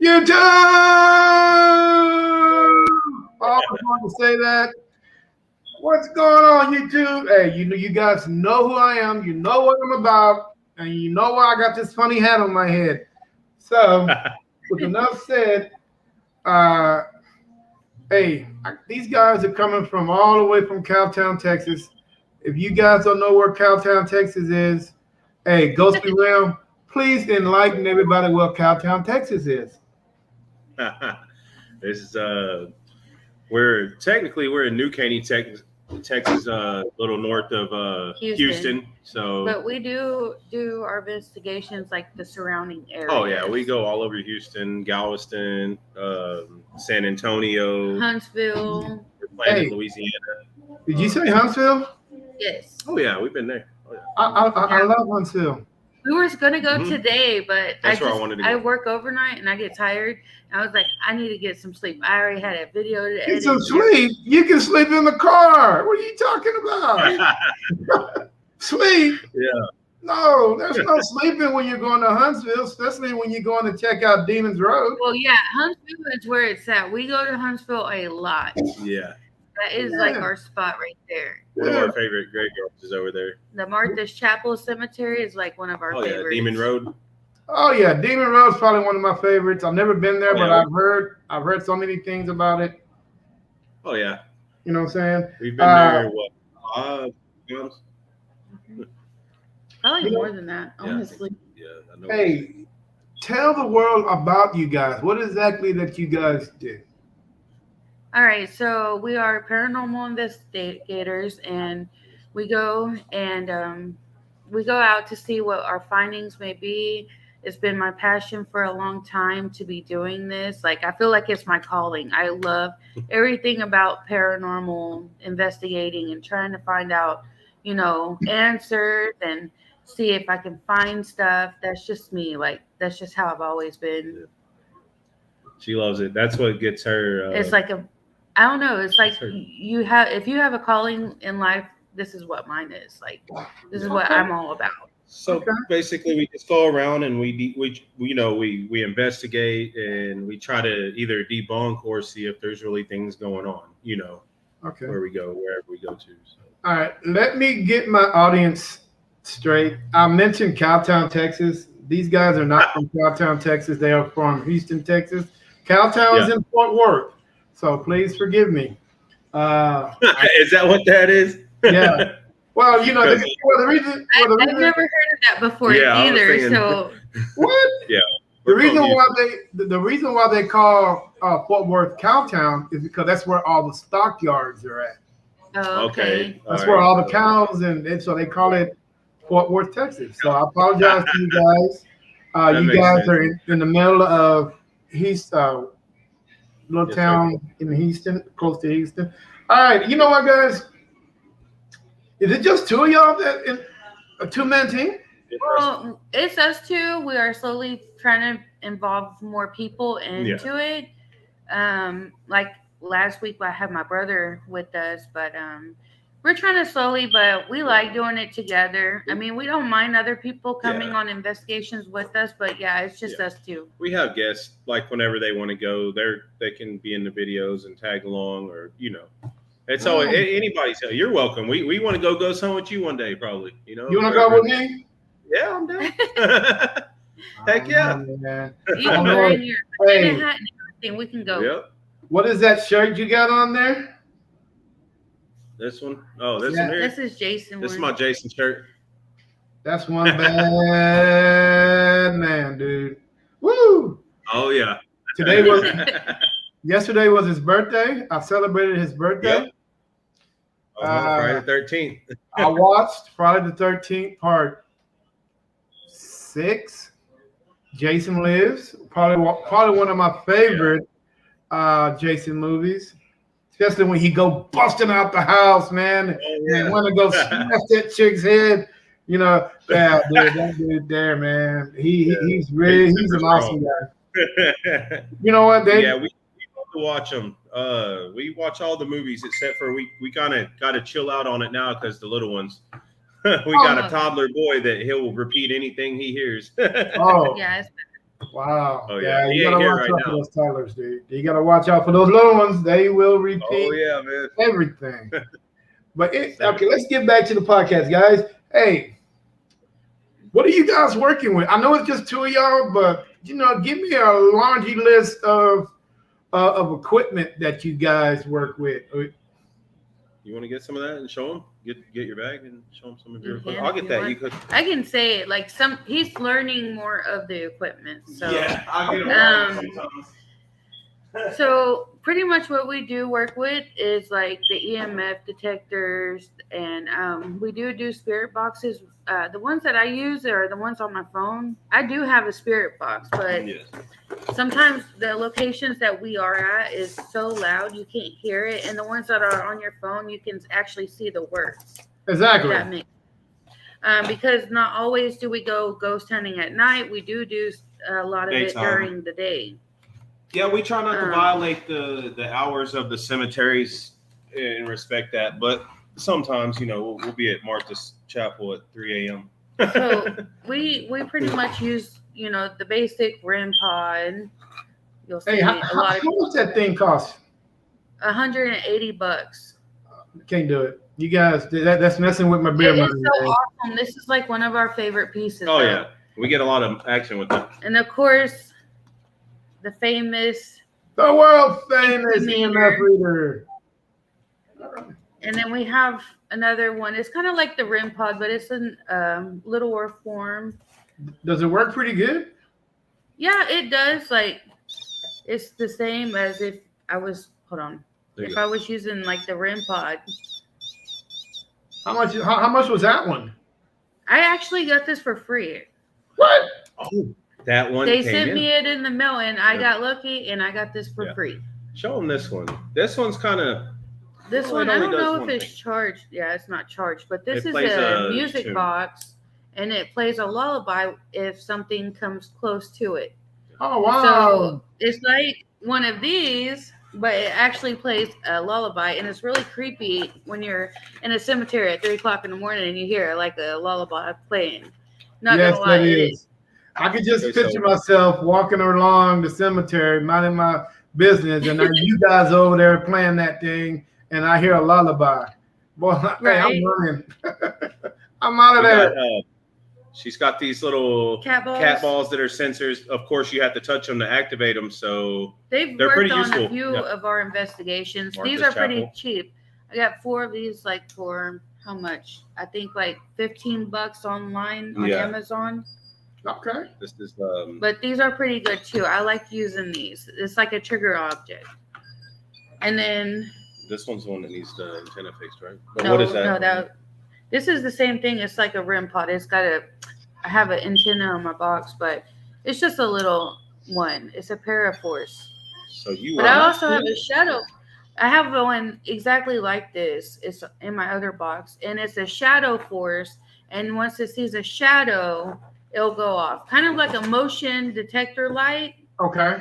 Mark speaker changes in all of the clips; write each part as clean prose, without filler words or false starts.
Speaker 1: YouTube! I always want to say that. What's going on, YouTube? Hey, you guys know who I am. You know what I'm about, and you know why I got this funny hat on my head. So, with enough said, uh, hey, these guys are coming from all the way from Cowtown, Texas. If you guys don't know where Cowtown, Texas is, hey, Ghost Be Real, please enlighten everybody where Cowtown, Texas is.
Speaker 2: This is we're in New Caney, Texas, a little north of Houston. So,
Speaker 3: but we do our investigations like the surrounding areas.
Speaker 2: Oh yeah, we go all over Houston, Galveston, San Antonio,
Speaker 3: Huntsville,
Speaker 2: Louisiana.
Speaker 1: Did you say Huntsville?
Speaker 3: Yes.
Speaker 2: Oh yeah, we've been there. Oh, yeah.
Speaker 1: I love Huntsville.
Speaker 3: We were going to go today, but
Speaker 2: I
Speaker 3: work overnight and I get tired. I was like, I need to get some sleep. I already had a video to edit.
Speaker 1: Get some sleep. You can sleep in the car. What are you talking about? Sleep?
Speaker 2: Yeah.
Speaker 1: No, there's no sleeping when you're going to Huntsville, especially when you're going to check out Demons Road.
Speaker 3: Well, yeah, Huntsville is where it's at. We go to Huntsville a lot.
Speaker 2: Yeah.
Speaker 3: That is like our spot right there.
Speaker 2: One of our favorite graveyards is over there.
Speaker 3: The Martha's Chapel Cemetery is like one of our favorites.
Speaker 2: Yeah, Demon Road.
Speaker 1: Oh yeah, Demon Road is probably one of my favorites. I've never been there, but I've heard so many things about it.
Speaker 2: Oh yeah.
Speaker 1: You know what I'm saying?
Speaker 2: We've been there months?
Speaker 3: Probably more than that, honestly.
Speaker 2: Yeah, I know.
Speaker 1: Hey, tell the world about you guys. What exactly that you guys do?
Speaker 3: All right, so we are paranormal investigators, and we go out to see what our findings may be. It's been my passion for a long time to be doing this. Like, I feel like it's my calling. I love everything about paranormal investigating and trying to find out, answers and see if I can find stuff. That's just me. Like, that's just how I've always been.
Speaker 2: She loves it. That's what gets her.
Speaker 3: It's like I don't know. It's like if you have a calling in life, this is what mine is. Like, this is what I'm all about.
Speaker 2: So basically, we just go around and we investigate and we try to either debunk or see if there's really things going on. Wherever we go to. So.
Speaker 1: All right, let me get my audience straight. I mentioned Cowtown, Texas. These guys are not from Cowtown, Texas. They are from Houston, Texas. Cowtown is in Fort Worth. So please forgive me.
Speaker 2: Is that what that is?
Speaker 1: Yeah. Well, the reason.
Speaker 3: I've never heard of that before either. So
Speaker 1: what?
Speaker 2: Yeah.
Speaker 1: The reason why they call Fort Worth Cowtown is because that's where all the stockyards are at.
Speaker 3: Oh, okay.
Speaker 1: That's where all the cows and so they call it Fort Worth, Texas. So I apologize to you guys. You guys are in the middle of little town in Houston, close to Houston. All right, you know what, guys? Is it just two of y'all that in a two-man team?
Speaker 3: Well, it's us two. We are slowly trying to involve more people into it. Like last week, I had my brother with us, but we're trying to slowly, but we like doing it together. I mean, we don't mind other people coming on investigations with us, but it's just us two.
Speaker 2: We have guests, like whenever they want to go, they can be in the videos and tag along, or it's always anybody's. You're welcome. We want to go some with you one day, probably. You want
Speaker 1: to go with me?
Speaker 2: Yeah, I'm down. Heck yeah!
Speaker 3: Even wearing your hat and everything, we can go.
Speaker 2: Yep.
Speaker 1: What is that shirt you got on there?
Speaker 2: This one? Oh, this one here?
Speaker 3: This is Jason.
Speaker 2: This is my Jason shirt.
Speaker 1: That's one bad man, dude. Woo!
Speaker 2: Oh, yeah.
Speaker 1: Yesterday was his birthday. I celebrated his birthday.
Speaker 2: Yep. Friday the 13th.
Speaker 1: I watched Friday the 13th part 6. Jason Lives. Probably one of my favorite Jason movies. Especially when he go busting out the house, man, and want to go smash that chick's head. That dude there, man. He's an awesome guy. You know what, Dave?
Speaker 2: Yeah, we love to watch them. We watch all the movies except for we kind of got to chill out on it now because the little ones. We got a toddler boy that he'll repeat anything he hears.
Speaker 1: Oh,
Speaker 3: yeah.
Speaker 1: Wow.
Speaker 2: Oh,
Speaker 1: yeah,
Speaker 2: yeah. He
Speaker 1: you
Speaker 2: ain't
Speaker 1: gotta
Speaker 2: here
Speaker 1: watch
Speaker 2: right
Speaker 1: out
Speaker 2: now.
Speaker 1: for those toddlers, dude. You gotta watch out for those little ones. They will repeat
Speaker 2: Oh yeah, man.
Speaker 1: everything. But okay,
Speaker 2: Exactly.
Speaker 1: let's get back to the podcast, guys. Hey, what are you guys working with? I know it's just two of y'all, but give me a laundry list of equipment that you guys work with.
Speaker 2: You want to get some of that and show them? Get your bag and show them some of your
Speaker 3: You
Speaker 2: equipment.
Speaker 3: can
Speaker 2: I'll
Speaker 3: if
Speaker 2: get
Speaker 3: you
Speaker 2: that.
Speaker 3: want.
Speaker 2: You could.
Speaker 3: I can say it like he's learning more of the equipment. So
Speaker 2: Yeah, I'll get them sometimes.
Speaker 3: So pretty much what we do work with is like the EMF detectors, and we do spirit boxes. The ones that I use are the ones on my phone. I do have a spirit box, but
Speaker 2: Yes.
Speaker 3: sometimes the locations that we are at is so loud you can't hear it, and the ones that are on your phone you can actually see the words.
Speaker 1: Exactly.
Speaker 3: That makes because not always do we go ghost hunting at night. We do a lot of it during the day.
Speaker 2: Yeah, we try not to violate the hours of the cemeteries and respect that, but sometimes, we'll be at Martha's Chapel at 3 a.m.
Speaker 3: So we pretty much use, the basic REM pod. You'll see
Speaker 1: Hey,
Speaker 3: a lot of
Speaker 1: how much that thing cost?
Speaker 3: $180.
Speaker 1: Can't do it. You guys, that's messing with my beer
Speaker 3: It
Speaker 1: money.
Speaker 3: is so awesome. This is like one of our favorite pieces.
Speaker 2: Oh, yeah. We get a lot of action with that.
Speaker 3: And of course, the
Speaker 1: world famous EMF reader.
Speaker 3: And then we have another one. It's kind of like the REM pod, but it's in littler form.
Speaker 1: Does it work pretty good?
Speaker 3: Yeah, it does. Like, it's the same as if I was, hold on. If I was using like the REM pod.
Speaker 1: How much was that one?
Speaker 3: I actually got this for free.
Speaker 1: What?
Speaker 2: Oh, that one.
Speaker 3: They sent me it in the mail, and I got lucky, and I got this for free.
Speaker 2: Show them this one. This one's kind of.
Speaker 3: This one, I don't know if it's charged. Yeah, it's not charged, but this is a music box, and it plays a lullaby if something comes close to it.
Speaker 1: Oh wow!
Speaker 3: So it's like one of these, but it actually plays a lullaby, and it's really creepy when you're in a cemetery at 3 o'clock in the morning and you hear like a lullaby playing. Not gonna lie, it is.
Speaker 1: I could just picture myself walking along the cemetery, minding my business, and then you guys over there playing that thing, and I hear a lullaby. Boy, hey, I'm running. I'm out of there.
Speaker 2: She's got these little cat balls that are sensors. Of course, you have to touch them to activate them. So
Speaker 3: they're
Speaker 2: pretty
Speaker 3: worked
Speaker 2: useful.
Speaker 3: On a few of our investigations.
Speaker 2: Martha's
Speaker 3: These are
Speaker 2: Chapel.
Speaker 3: pretty cheap. I got 4 of these, like for how much? I think like $15 online on Amazon.
Speaker 1: Okay.
Speaker 2: This is.
Speaker 3: But these are pretty good too. I like using these. It's like a trigger object. And then.
Speaker 2: This one's the one that needs the antenna fixed, right? But what is that?
Speaker 3: No, this is the same thing. It's like a REM pod. I have an antenna on my box, but it's just a little one. It's a Paraforce. But I also have a shadow. I have one exactly like this. It's in my other box, and it's a shadow force. And once it sees a shadow, it'll go off. Kind of like a motion detector light.
Speaker 1: Okay.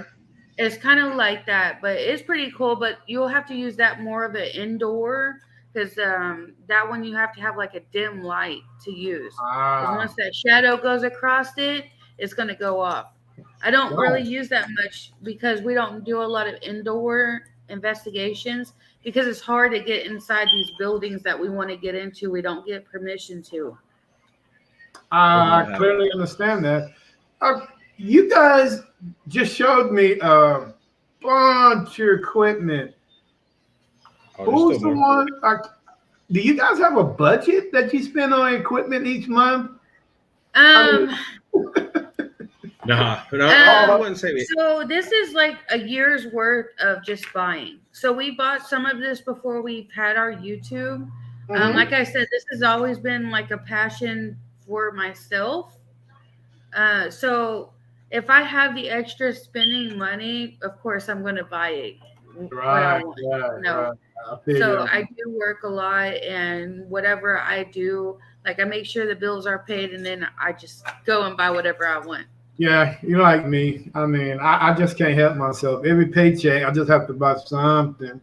Speaker 3: It's kind of like that, but it's pretty cool. But you'll have to use that more of an indoor, because that one you have to have like a dim light to use. Once that shadow goes across it, it's going to go off. I don't really use that much because we don't do a lot of indoor investigations, because it's hard to get inside these buildings that we want to get into. We don't get permission to.
Speaker 1: I clearly understand that. You guys just showed me a bunch of equipment. Who's the one? Do you guys have a budget that you spend on equipment each month?
Speaker 2: No, I wouldn't say that.
Speaker 3: So this is like a year's worth of just buying. So we bought some of this before we've had our YouTube. Like I said, this has always been like a passion for myself. So if I have the extra spending money, of course I'm going to buy it.
Speaker 1: Right.
Speaker 3: So I do work a lot, and whatever I do, like I make sure the bills are paid, and then I just go and buy whatever I want.
Speaker 1: Yeah, you're like me. I mean, I just can't help myself. Every paycheck, I just have to buy something.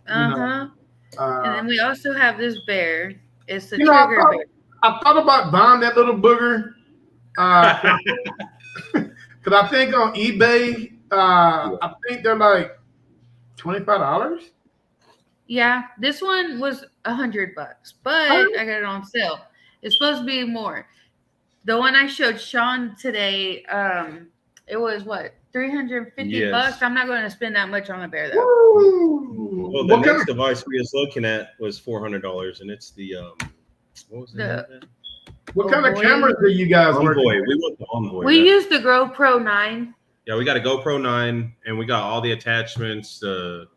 Speaker 3: And then we also have this bear. It's the
Speaker 1: trigger bear. I thought about buying that little booger. Because I think on eBay, I think they're like $25.
Speaker 3: Yeah, this one was $100, but I got it on sale. It's supposed to be more. The one I showed Sean today, it was what, $350 bucks. I'm not going to spend that much on a bear though.
Speaker 1: Woo!
Speaker 2: Well, the next device we was looking at was $400, and it's the what was the
Speaker 1: what kind of cameras do you guys work
Speaker 2: Envoy. We want the Envoy.
Speaker 3: We used the GoPro 9.
Speaker 2: Yeah, we got a GoPro 9, and we got all the attachments, the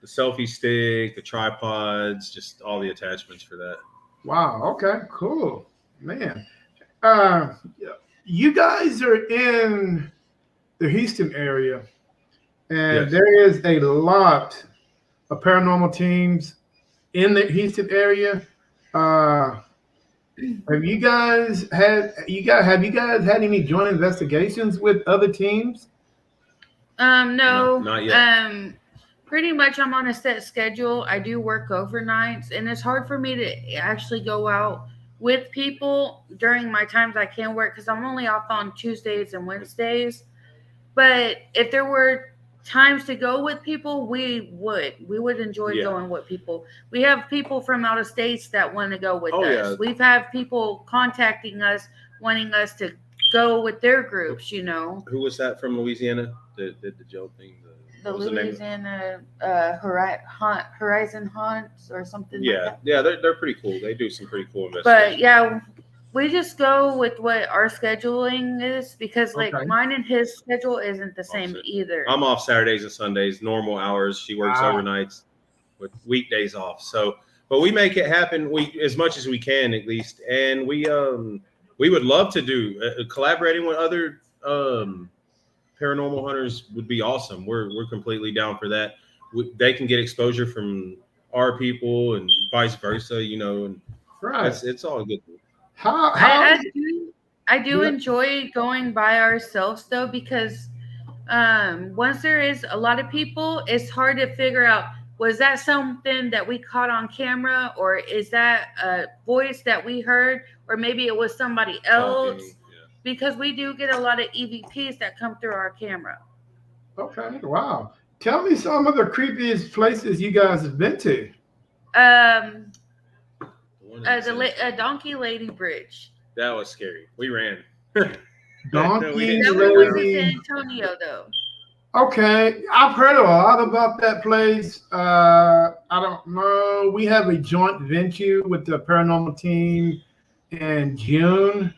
Speaker 2: selfie stick, the tripods, just all the attachments for that.
Speaker 1: Wow. Okay. Cool, man. You guys are in the Houston area, and there is a lot of paranormal teams in the Houston area. Have you guys had any joint investigations with other teams?
Speaker 3: No,
Speaker 2: not yet.
Speaker 3: Pretty much I'm on a set schedule. I do work overnights, and it's hard for me to actually go out with people during my times I can work because I'm only off on Tuesdays and Wednesdays. But if there were times to go with people, we would enjoy going with people. We have people from out of states that want to go with us. Yeah. We've had people contacting us wanting us to go with their groups, you know.
Speaker 2: Who was that from Louisiana that did the Joe thing?
Speaker 3: The Louisiana Horizon Hunts or something like that.
Speaker 2: Yeah, they're pretty cool. They do some pretty cool investigations.
Speaker 3: But yeah, we just go with what our scheduling is because like mine and his schedule isn't the same either.
Speaker 2: I'm off Saturdays and Sundays, normal hours. She works overnights with weekdays off. So, but we make it happen as much as we can at least. And we would love to do collaborating with other paranormal hunters would be awesome. We're completely down for that. They can get exposure from our people and vice versa, you know, and it's all good.
Speaker 3: I do enjoy going by ourselves though, because once there is a lot of people, it's hard to figure out, was that something that we caught on camera, or is that a voice that we heard, or maybe it was somebody else? Because we do get a lot of EVPs that come through our camera.
Speaker 1: Okay, wow. Tell me some of the creepiest places you guys have been to.
Speaker 3: The Donkey Lady Bridge.
Speaker 2: That was scary. We ran.
Speaker 1: Donkey
Speaker 3: That was in San Antonio, though.
Speaker 1: Okay, I've heard a lot about that place. I don't know. We have a joint venture with the paranormal team in June.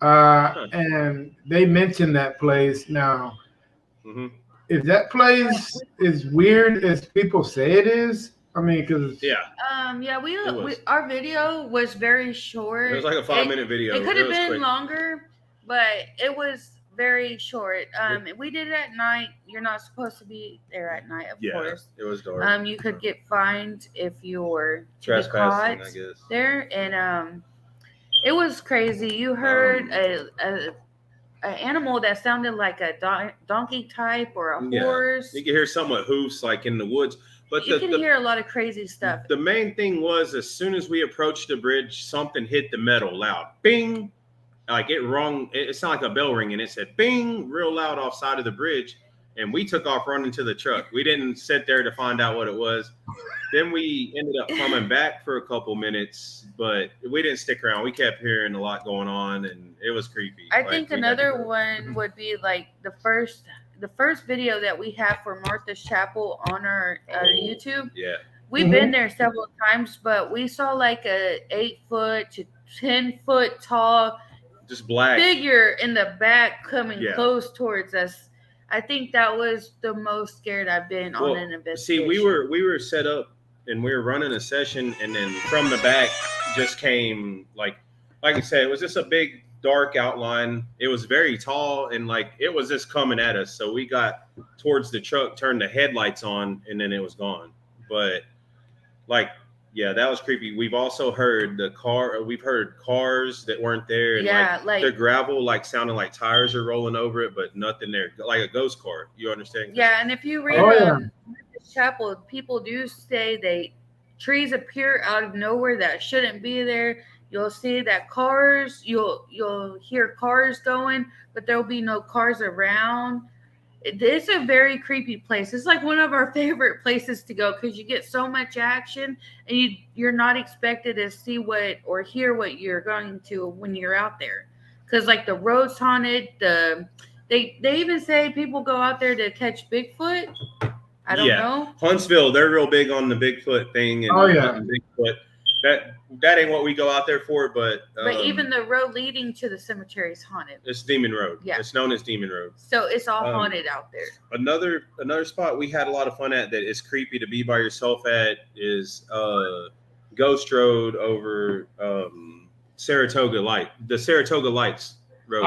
Speaker 1: And they mentioned that place. Now, if that place is weird as people say it is, I mean, because
Speaker 3: our video was very short.
Speaker 2: It was like a 5-minute video.
Speaker 3: It could have been longer, but it was very short. We did it at night. You're not supposed to be there at night, of course.
Speaker 2: It was dark.
Speaker 3: You could get fined if you were
Speaker 2: trespassing, I guess.
Speaker 3: There, and it was crazy. You heard an animal that sounded like a donkey type or a horse.
Speaker 2: You could hear something with hoofs like in the woods. But
Speaker 3: you can hear a lot of crazy stuff.
Speaker 2: The main thing was as soon as we approached the bridge, something hit the metal loud. Bing! Like it rung. It sounded like a bell ring, and it said bing real loud offside of the bridge. And we took off running to the truck. We didn't sit there to find out what it was. Then we ended up coming back for a couple minutes, but we didn't stick around. We kept hearing a lot going on, and it was creepy.
Speaker 3: I think another one would be like the first video that we have for Martha's Chapel on our YouTube.
Speaker 2: Yeah,
Speaker 3: we've been there several times, but we saw like a 8-foot to 10-foot tall,
Speaker 2: just black
Speaker 3: figure in the back coming close towards us. I think that was the most scared I've been on an investigation.
Speaker 2: See, we were set up and we were running a session, and then from the back just came like I said, it was just a big dark outline. It was very tall, and like it was just coming at us. So we got towards the truck, turned the headlights on, and then it was gone. But that was creepy. We've also heard we've heard cars that weren't there, and like the gravel sounding like tires are rolling over it, but nothing there, like a ghost car. You understand?
Speaker 3: Yeah, and if you read Chapel, people do say trees appear out of nowhere that shouldn't be there. You'll see that cars, you'll hear cars going, but there'll be no cars around. It's a very creepy place. It's like one of our favorite places to go because you get so much action and you're not expected to see what or hear what you're going to when you're out there. Because like the road's haunted, they even say people go out there to catch Bigfoot. I don't know.
Speaker 2: Huntsville, they're real big on the Bigfoot thing and hunting Bigfoot. That ain't what we go out there for, but
Speaker 3: even the road leading to the cemetery is haunted.
Speaker 2: It's Demon Road.
Speaker 3: Yeah,
Speaker 2: it's known as Demon Road.
Speaker 3: So it's all haunted out there.
Speaker 2: Another spot we had a lot of fun at that is creepy to be by yourself at is Ghost Road over Saratoga the Saratoga Lights Road.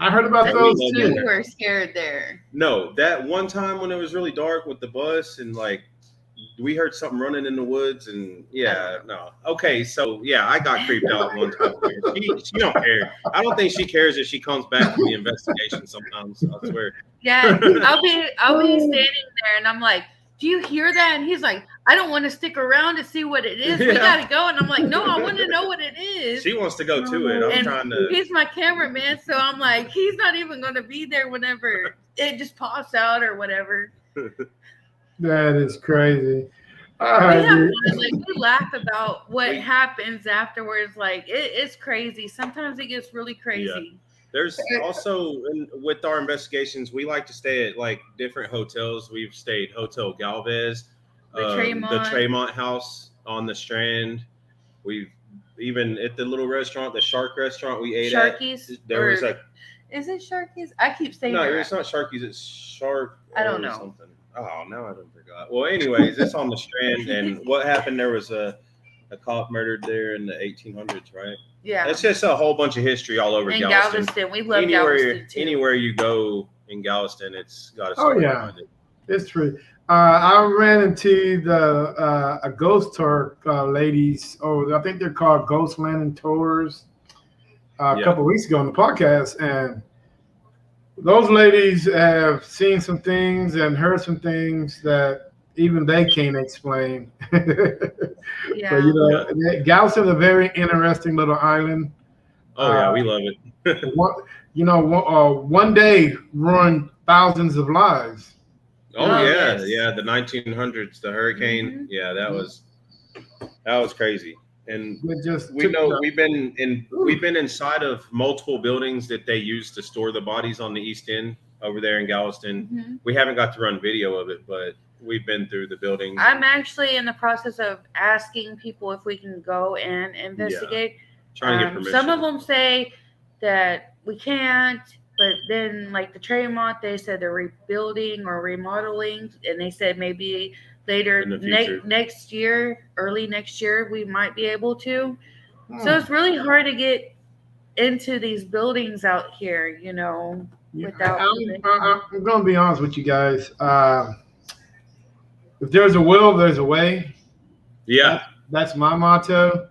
Speaker 1: I heard about those too.
Speaker 3: You were scared there.
Speaker 2: No, that one time when it was really dark with the bus and like we heard something running in the woods and okay, so I got creeped out one time. She don't care. I don't think she cares if she comes back from the investigation sometimes, I swear.
Speaker 3: Yeah, I'll be standing there and I'm like, do you hear that? And he's like, I don't want to stick around to see what it is. We gotta go. And I'm like, no, I want to know what it is.
Speaker 2: She wants to go to it. I'm trying to.
Speaker 3: He's my cameraman, so I'm like, he's not even going to be there whenever it just pops out or whatever.
Speaker 1: That is crazy.
Speaker 3: We laugh about what happens afterwards. Like it's crazy. Sometimes it gets really crazy.
Speaker 2: Yeah. There's also with our investigations, we like to stay at like different hotels. We've stayed Hotel Galvez, the Tremont House on the Strand. We've even at the little restaurant, the Shark Restaurant, we ate
Speaker 3: Sharky's.
Speaker 2: At. There was like,
Speaker 3: is it Sharky's? I keep saying
Speaker 2: no, it's not Sharky's. It's Shark.
Speaker 3: I don't know.
Speaker 2: Something. Oh, now I don't forgot. Well, anyways, it's on the Strand, and what happened? There was a cop murdered there in the 1800s, right?
Speaker 3: Yeah.
Speaker 2: It's just a whole bunch of history all over Galveston.
Speaker 3: We love Galveston too.
Speaker 2: Anywhere you go in Galveston, it's got a
Speaker 1: story behind it. It's true. I ran into a ghost tour ladies. I think they're called Ghost Landing Tours. A couple of weeks ago on the podcast, and those ladies have seen some things and heard some things that even they can't explain.
Speaker 3: Yeah.
Speaker 1: But, Galveston's a very interesting little island.
Speaker 2: We love it.
Speaker 1: One day ruined thousands of lives.
Speaker 2: The 1900s, the hurricane. Mm-hmm. Yeah, that was crazy. And we've been inside of multiple buildings that they use to store the bodies on the East End over there in Galveston. Mm-hmm. We haven't got to run video of it, but we've been through the buildings.
Speaker 3: I'm actually in the process of asking people if we can go and investigate.
Speaker 2: Trying to get permission.
Speaker 3: Some of them say that we can't, but then like the Tremont, they said they're rebuilding or remodeling, and they said maybe later next year, early next year, we might be able to. So it's really hard to get into these buildings out here, without.
Speaker 1: I'm going to be honest with you guys. If there's a will, there's a way.
Speaker 2: Yeah,
Speaker 1: that's my motto.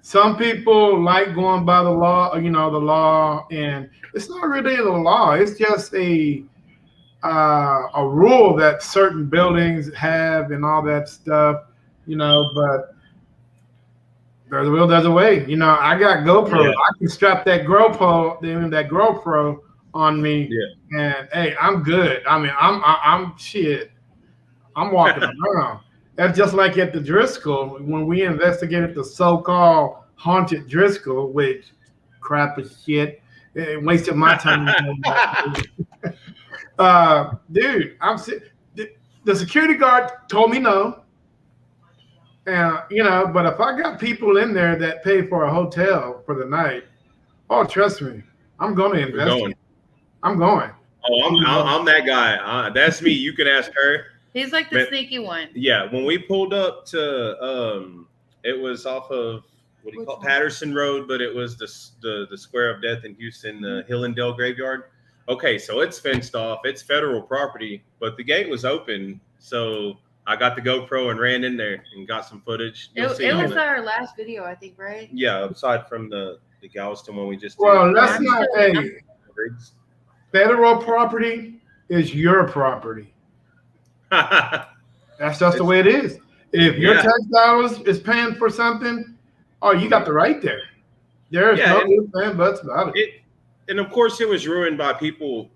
Speaker 1: Some people like going by the law, the law, and it's not really the law. It's just a rule that certain buildings have and all that stuff, but there's a will, there's a way. I got GoPro. Yeah. I can strap that GoPro on me, and hey, I'm good. I mean, I'm shit. I'm walking around. That's just like at the Driscoll when we investigated the so-called haunted Driscoll, which crap is shit. It wasted my time. Dude, the security guard told me no. But if I got people in there that pay for a hotel for the night, trust me, I'm going to investigate. I'm going.
Speaker 2: I'm that guy. That's me. You can ask her.
Speaker 3: He's like the sneaky one.
Speaker 2: Yeah, when we pulled up to, it was off of Patterson Road, but it was the Square of Death in Houston, the Hillendale Graveyard. Okay, so it's fenced off. It's federal property, but the gate was open, so I got the GoPro and ran in there and got some footage.
Speaker 3: It was our last video, I think, right?
Speaker 2: Yeah, aside from the Galveston one we just did.
Speaker 1: Well, let's not federal property is your property. That's just the way it is. If your tax dollars is paying for something, oh, you got the right there. There's no ifs and buts about it.
Speaker 2: And of course, it was ruined by people,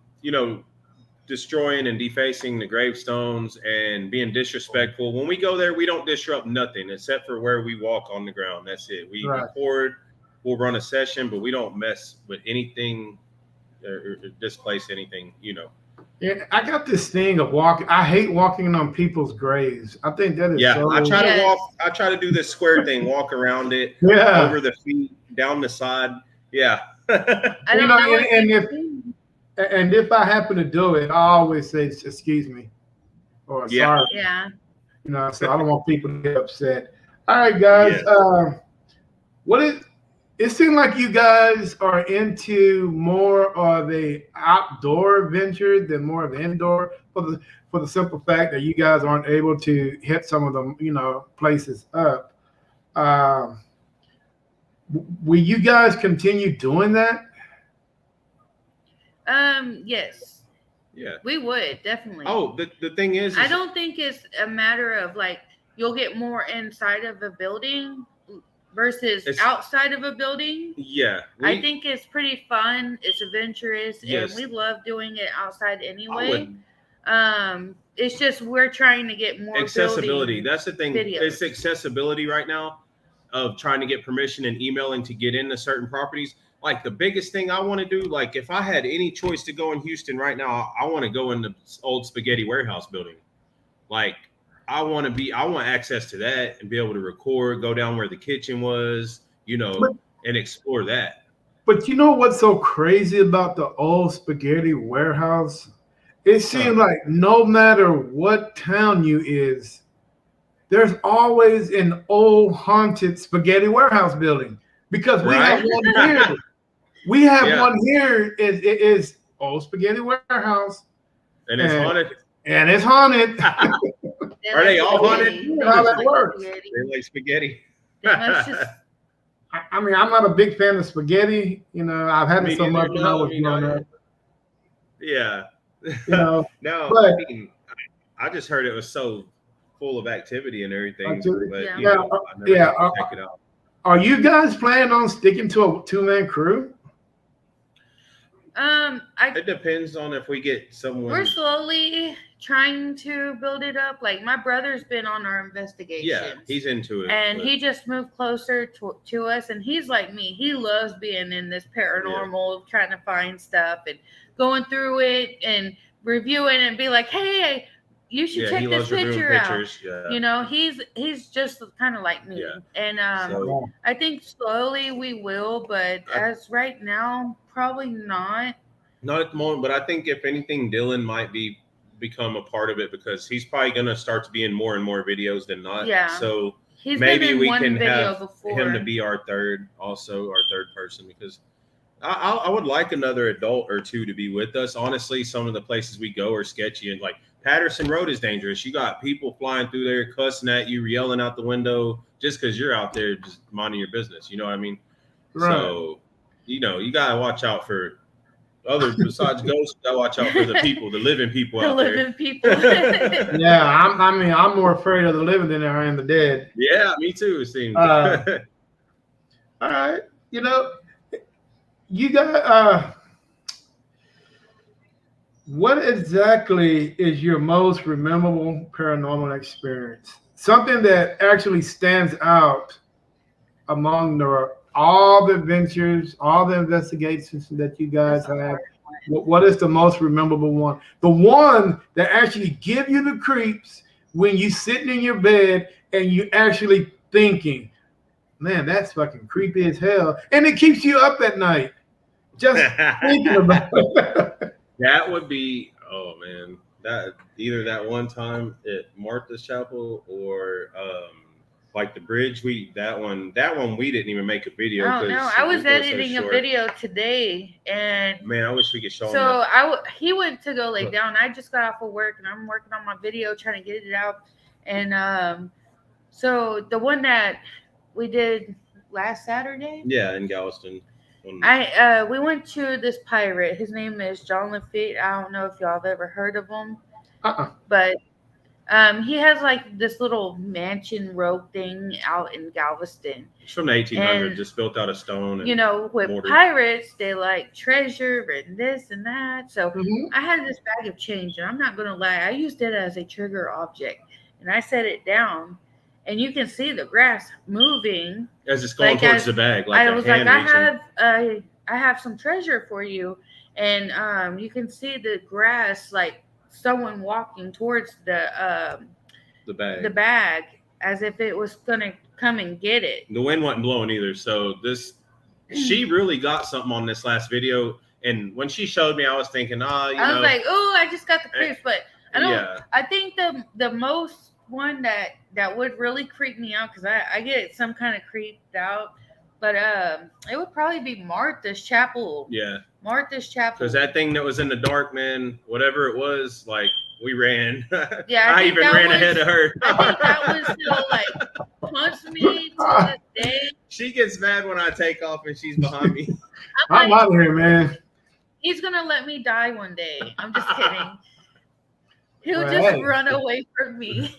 Speaker 2: destroying and defacing the gravestones and being disrespectful. When we go there, we don't disrupt nothing except for where we walk on the ground. That's it. We record, we'll run a session, but we don't mess with anything or displace anything,
Speaker 1: Yeah, I got this thing of walking. I hate walking on people's graves. I think that is so.
Speaker 2: I try to walk. I try to do this square thing, walk around it, over the feet, down the side. Yeah.
Speaker 1: And if I happen to do it, I always say, "Excuse me," or "Sorry."
Speaker 3: Yeah.
Speaker 1: So I don't want people to get upset. All right, guys. It seems like you guys are into more of a outdoor venture than more of indoor, for the simple fact that you guys aren't able to hit some of them, places up. Will you guys continue doing that?
Speaker 3: Yes.
Speaker 2: Yeah.
Speaker 3: We would definitely.
Speaker 2: Oh, the thing is
Speaker 3: I don't think it's a matter of like you'll get more inside of a building versus outside of a building.
Speaker 2: Yeah.
Speaker 3: I think it's pretty fun. It's adventurous, and we love doing it outside anyway. It's just we're trying to get more
Speaker 2: accessibility. That's the thing.
Speaker 3: Videos.
Speaker 2: It's accessibility right now of trying to get permission and emailing to get into certain properties. Like the biggest thing I want to do, like if I had any choice to go in Houston right now, I want to go in the old spaghetti warehouse building. Like I want access to that and be able to record, go down where the kitchen was, and explore that.
Speaker 1: But you know what's so crazy about the old spaghetti warehouse? It seems like no matter what town you is, there's always an old haunted spaghetti warehouse building, because we have one here. We have one here. It is old spaghetti warehouse,
Speaker 2: and it's haunted.
Speaker 1: And it's haunted.
Speaker 2: Are they all haunted?
Speaker 1: How that works?
Speaker 2: They like spaghetti.
Speaker 1: I mean, I'm not a big fan of spaghetti. I've had it so much when I was growing up.
Speaker 2: Yeah.
Speaker 1: No,
Speaker 2: but I just heard it was so full of activity and everything. But I never check it out.
Speaker 1: Are you guys planning on sticking to a 2-man crew?
Speaker 2: It depends on if we get someone.
Speaker 3: We're slowly trying to build it up. Like my brother's been on our investigations.
Speaker 2: Yeah, he's into it.
Speaker 3: And he just moved closer to us. And he's like me. He loves being in this paranormal, trying to find stuff and going through it and reviewing and be like, hey, you should check this picture out.
Speaker 2: Yeah.
Speaker 3: He's just kind of like me. Yeah. And I think slowly we will, but as right now, probably not.
Speaker 2: Not at the moment, but I think if anything, Dylan might become a part of it, because he's probably gonna start to be in more and more videos than not.
Speaker 3: Yeah.
Speaker 2: So
Speaker 3: maybe we
Speaker 2: can have him to be our third person, because I would like another adult or two to be with us. Honestly, some of the places we go are sketchy, and like Patterson Road is dangerous. You got people flying through there, cussing at you, yelling out the window just because you're out there just minding your business. You know what I mean? Right. So, you gotta watch out for others besides ghosts. You gotta watch out for the people, the living people out there. The living people.
Speaker 1: Yeah, I'm more afraid of the living than I am the dead.
Speaker 2: Yeah, me too. It seems.
Speaker 1: All right, you got what exactly is your most memorable paranormal experience? Something that actually stands out among all the adventures, all the investigations that you guys have. What is the most memorable one? The one that actually give you the creeps when you sitting in your bed and you actually thinking, man, that's fucking creepy as hell. And it keeps you up at night just thinking about it.
Speaker 2: That would be, oh man, that either that one time at Martha's Chapel or like the bridge. That one we didn't even make a video.
Speaker 3: Oh no, I was editing a video today, and
Speaker 2: man, I wish we could show him.
Speaker 3: So he went to go lay down. I just got off of work, and I'm working on my video, trying to get it out. And so the one that we did last Saturday,
Speaker 2: in Galveston.
Speaker 3: We went to this pirate. His name is John Lafitte. I don't know if y'all have ever heard of him, but He has like this little mansion rogue thing out in Galveston.
Speaker 2: It's from the 1800s,
Speaker 3: And
Speaker 2: just built out of stone. And
Speaker 3: you know, with
Speaker 2: mortar.
Speaker 3: pirates, they like treasure and this and that. So
Speaker 1: Mhm.
Speaker 3: I had this bag of change, and I'm not gonna lie, I used it as a trigger object, and I set it down, and you can see the grass moving
Speaker 2: As it's going
Speaker 3: like
Speaker 2: towards
Speaker 3: as
Speaker 2: the bag, like
Speaker 3: I
Speaker 2: a
Speaker 3: was like,
Speaker 2: hand reaching.
Speaker 3: I have some treasure for you, and you can see the grass like someone walking towards
Speaker 2: The
Speaker 3: the
Speaker 2: bag.
Speaker 3: bag as if it was gonna come and get it.
Speaker 2: The wind wasn't blowing either. So she really got something on this last video. And when she showed me, I was thinking,
Speaker 3: I was like, oh, I just got the creeps, but I don't.
Speaker 2: yeah.
Speaker 3: I think the most one that would really creep me out because I get some kind of creeped out, but it would probably be Martha's Chapel.
Speaker 2: Yeah.
Speaker 3: Martha's Chapel.
Speaker 2: Because that thing that was in the dark, man, whatever it was, like we ran.
Speaker 3: Yeah,
Speaker 2: I even ran ahead of her.
Speaker 3: I think that was still like haunts me to this day.
Speaker 2: She gets mad when I take off and she's behind me.
Speaker 1: I'm
Speaker 3: like,
Speaker 1: out of here, man.
Speaker 3: he's gonna let me die one day. I'm just kidding. He'll
Speaker 1: Well,
Speaker 3: just
Speaker 1: hey.
Speaker 3: run away from me.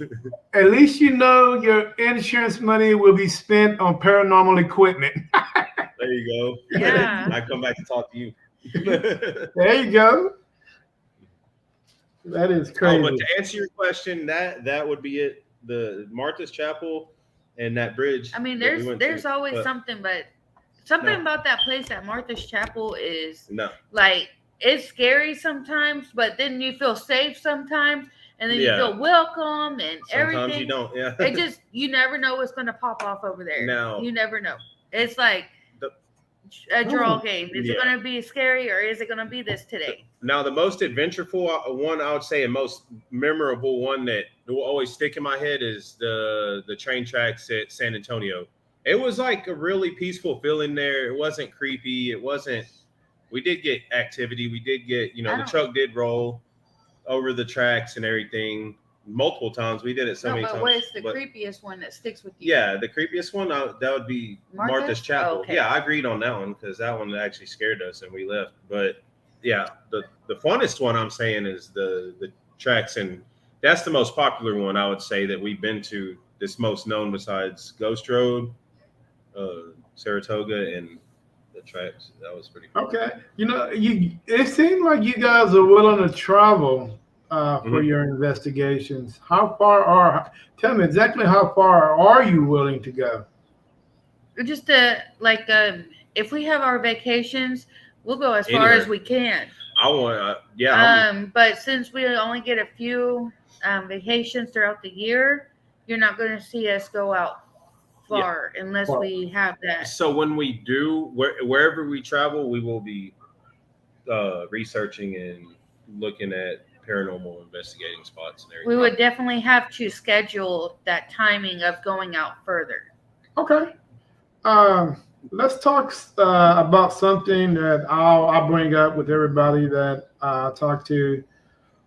Speaker 1: At least you know your insurance money will be spent on paranormal equipment.
Speaker 2: There you go.
Speaker 3: Yeah.
Speaker 2: I come back to talk to you.
Speaker 1: There you go. That is crazy.
Speaker 2: Oh, but to answer your question, that would be it. The Martha's Chapel and that bridge.
Speaker 3: I mean,
Speaker 2: that we went
Speaker 3: there's
Speaker 2: to,
Speaker 3: always
Speaker 2: but
Speaker 3: something, but something
Speaker 2: No.
Speaker 3: about that place at Martha's Chapel is
Speaker 2: no.
Speaker 3: like it's scary sometimes, but then you feel safe sometimes, and then
Speaker 2: Yeah.
Speaker 3: you feel welcome and
Speaker 2: Sometimes
Speaker 3: everything.
Speaker 2: you don't. Yeah.
Speaker 3: It just you never know what's gonna pop off over there.
Speaker 2: No.
Speaker 3: You never know. It's like
Speaker 2: The-
Speaker 3: a draw game. Is it
Speaker 2: Yeah.
Speaker 3: gonna be scary or is it gonna be this today?
Speaker 2: Now, the most adventureful one, I would say, and most memorable one that will always stick in my head is the train tracks at San Antonio. It was like a really peaceful feeling there. It wasn't creepy. It wasn't. We did get activity. We did get, the truck did roll over the tracks and everything multiple times. We did it so many
Speaker 3: but
Speaker 2: times.
Speaker 3: what is the
Speaker 2: but-
Speaker 3: creepiest one that sticks with you?
Speaker 2: Yeah, the creepiest one, that would be
Speaker 3: Martha's?
Speaker 2: Martha's Chapel.
Speaker 3: Oh, okay.
Speaker 2: Yeah, I agreed on that one because that one actually scared us and we left. But yeah, the funnest one I'm saying is the tracks, and that's the most popular one I would say that we've been to. This most known besides Ghost Road, Saratoga, and the tracks. That was pretty fun.
Speaker 1: Okay. It seemed like you guys are willing to travel for your investigations. Tell me exactly how far are you willing to go?
Speaker 3: Just if we have our vacations, we'll go as far
Speaker 2: Anywhere.
Speaker 3: as we can.
Speaker 2: I want,
Speaker 3: But since we only get a few vacations throughout the year, you're not going to see us go out far unless we have that.
Speaker 2: So when we do, wherever we travel, we will be researching and looking at paranormal investigating spots and everything.
Speaker 3: We would definitely have to schedule that timing of going out further.
Speaker 1: Okay. Let's talk about something that I'll bring up with everybody that I talk to